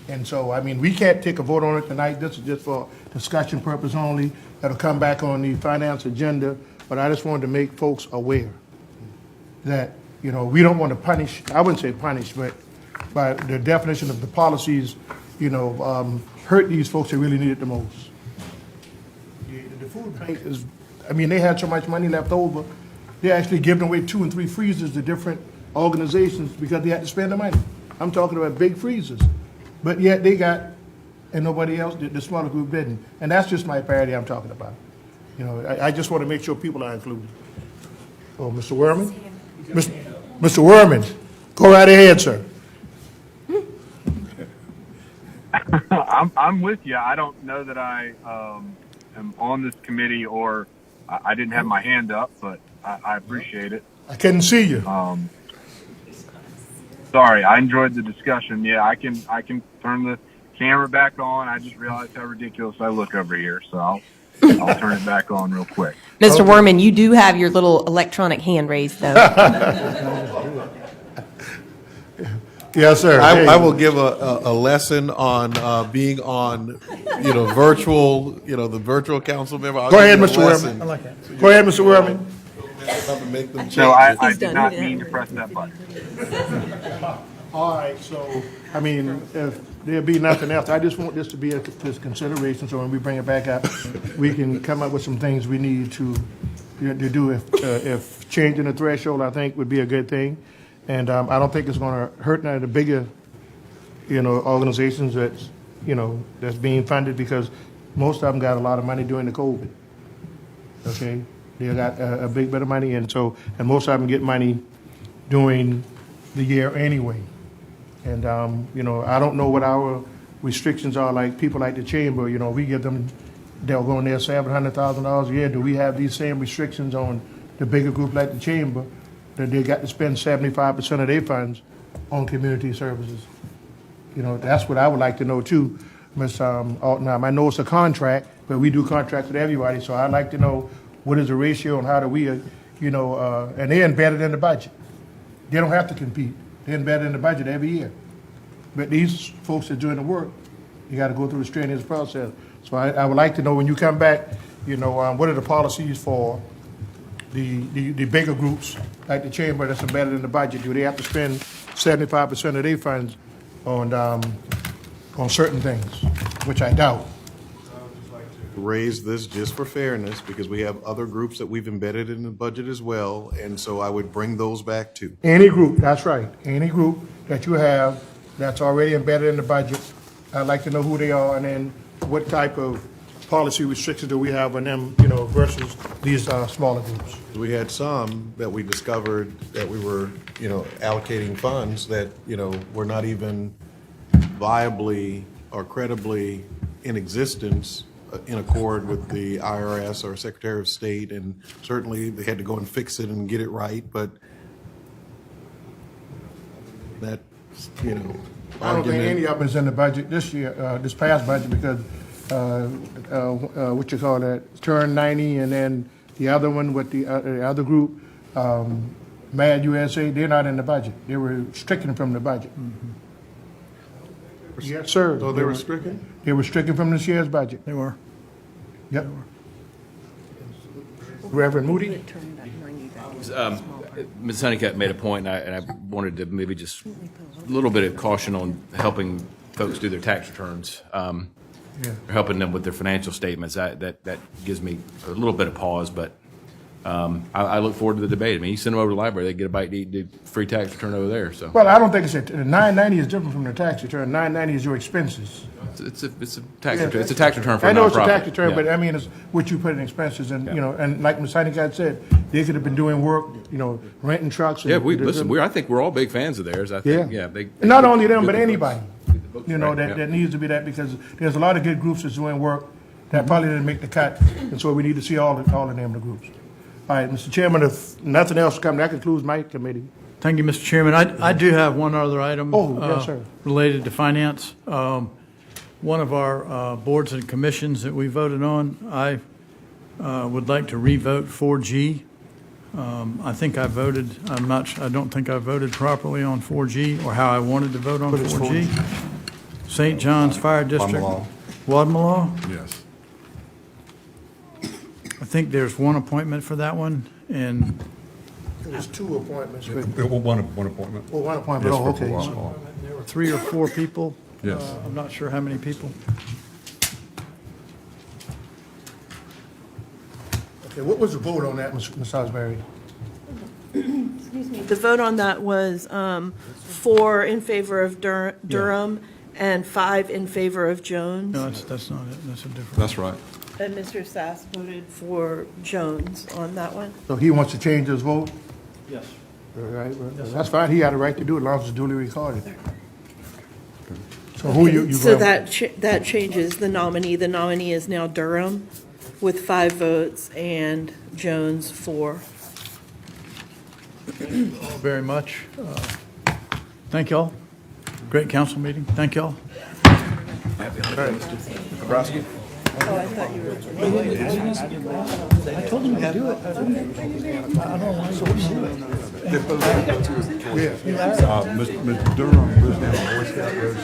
And so, I mean, we can't take a vote on it tonight. This is just for discussion purpose only. That'll come back on the finance agenda. But I just wanted to make folks aware that, you know, we don't want to punish, I wouldn't say punish, but by the definition of the policies, you know, hurt these folks that really need it the most. The food bank is, I mean, they had so much money left over, they actually giving away 2 and 3 freezers to different organizations because they had to spend the money. I'm talking about big freezers. But yet they got, and nobody else did, the smaller group didn't. And that's just my parity I'm talking about. You know, I just want to make sure people are included. Oh, Mr. Werman? Mr. Werman, go right ahead, sir. I'm with you. I don't know that I am on this committee, or I didn't have my hand up, but I appreciate it. I couldn't see you. Sorry, I enjoyed the discussion. Yeah, I can turn the camera back on. I just realized how ridiculous I look over here, so I'll turn it back on real quick. Mr. Werman, you do have your little electronic hand raised, though. Yes, sir. I will give a lesson on being on, you know, virtual, you know, the virtual council member. Go ahead, Mr. Werman. I like that. Go ahead, Mr. Werman. Make them No, I did not mean to press that button. All right, so, I mean, if there be nothing else, I just want this to be a consideration, so when we bring it back up, we can come up with some things we need to do. If changing the threshold, I think, would be a good thing. And I don't think it's going to hurt none of the bigger, you know, organizations that's, you know, that's being funded, because most of them got a lot of money during the COVID. Okay? They got a big bit of money, and most of them get money during the year anyway. And, you know, I don't know what our restrictions are, like people like the chamber, you know, we give them, they'll go in there $700,000 a year. Do we have these same restrictions on the bigger group like the chamber, that they got to spend 75% of their funds on community services? You know, that's what I would like to know too. Ms. Altenheim. I know it's a contract, but we do contracts with everybody, so I'd like to know what is the ratio and how do we, and they're embedded in the budget. They don't have to compete. They're embedded in the budget every year. But these folks that are doing the work, you got to go through the strenuous process. So I would like to know when you come back, what are the policies for the bigger groups, like the chamber that's embedded in the budget? Do they have to spend 75% of their funds on certain things, which I doubt? Raise this just for fairness, because we have other groups that we've embedded in the budget as well, and so I would bring those back too. Any group, that's right. Any group that you have that's already embedded in the budget, I'd like to know who they are and then what type of policy restrictions do we have on them, versus these smaller groups. We had some that we discovered that we were, allocating funds that, were not even viably or credibly in existence in accord with the IRS or Secretary of State, and certainly they had to go and fix it and get it right, but that, I don't think any of them is in the budget this year, this past budget, because, what you call that, Turn 90, and then the other one with the other group, Mad USA, they're not in the budget. They were stricken from the budget. Yes, sir. So they were stricken? They were stricken from this year's budget. They were. Yep. Reverend Moody? Ms. Honeycutt made a point, and I wanted to maybe just a little bit of caution on helping folks do their tax returns, or helping them with their financial statements. That gives me a little bit of pause, but I look forward to the debate. I mean, you send them over to the library, they get a bite to eat, do free tax return over there. So. Well, I don't think it's a 990 is different from the tax return. 990 is your expenses. It's a tax return. It's a tax return for a I know nonprofit. it's a tax return, Yeah. but I mean, it's what you put in expenses, and and like Ms. Honeycutt said, they could have been doing work, renting trucks. Yeah, I think we're all big fans of theirs. I think, And not only them, but anybody, that needs to be that, because there's a lot of good groups that's doing work that probably didn't make the cut, and so we need to see all the name of the groups. All right, Mr. Chairman, if nothing else comes, that concludes my committee. Thank you, Mr. Chairman. I do have one other item. Yes, sir. Related to finance. One of our boards and commissions that we voted on, I would like to revote 4G. I think I voted, I don't think I voted properly on 4G or how I wanted to vote on 4G. St. John's Fire District. Wadmalaw? Yes. I think there's one appointment for that one, and There's two appointments. One appointment. Oh, one appointment, Yes, oh, for okay. Wadmalaw. there were 3 or 4 people. Yes. I'm not sure how many people. Okay, what was the vote on that, Ms. Salisbury? Excuse me. The vote on that was 4 in favor of Durham and 5 in favor of Jones. No, that's not it. That's a different. That's right. And Mr. Sass voted for Jones on that one. So he wants to change his vote? Yes. All right, well, that's fine, he had a right to do it as long as it's duly recorded. So who you So going- that changes the nominee. The nominee is now Durham with 5 votes and Jones 4. Very much. Thank y'all. Great council meeting. Thank y'all. Nebraska? Oh, I thought you were. I told them to do it. I don't know why you wouldn't do it. Ms. Durham lives down Boy Scout Road.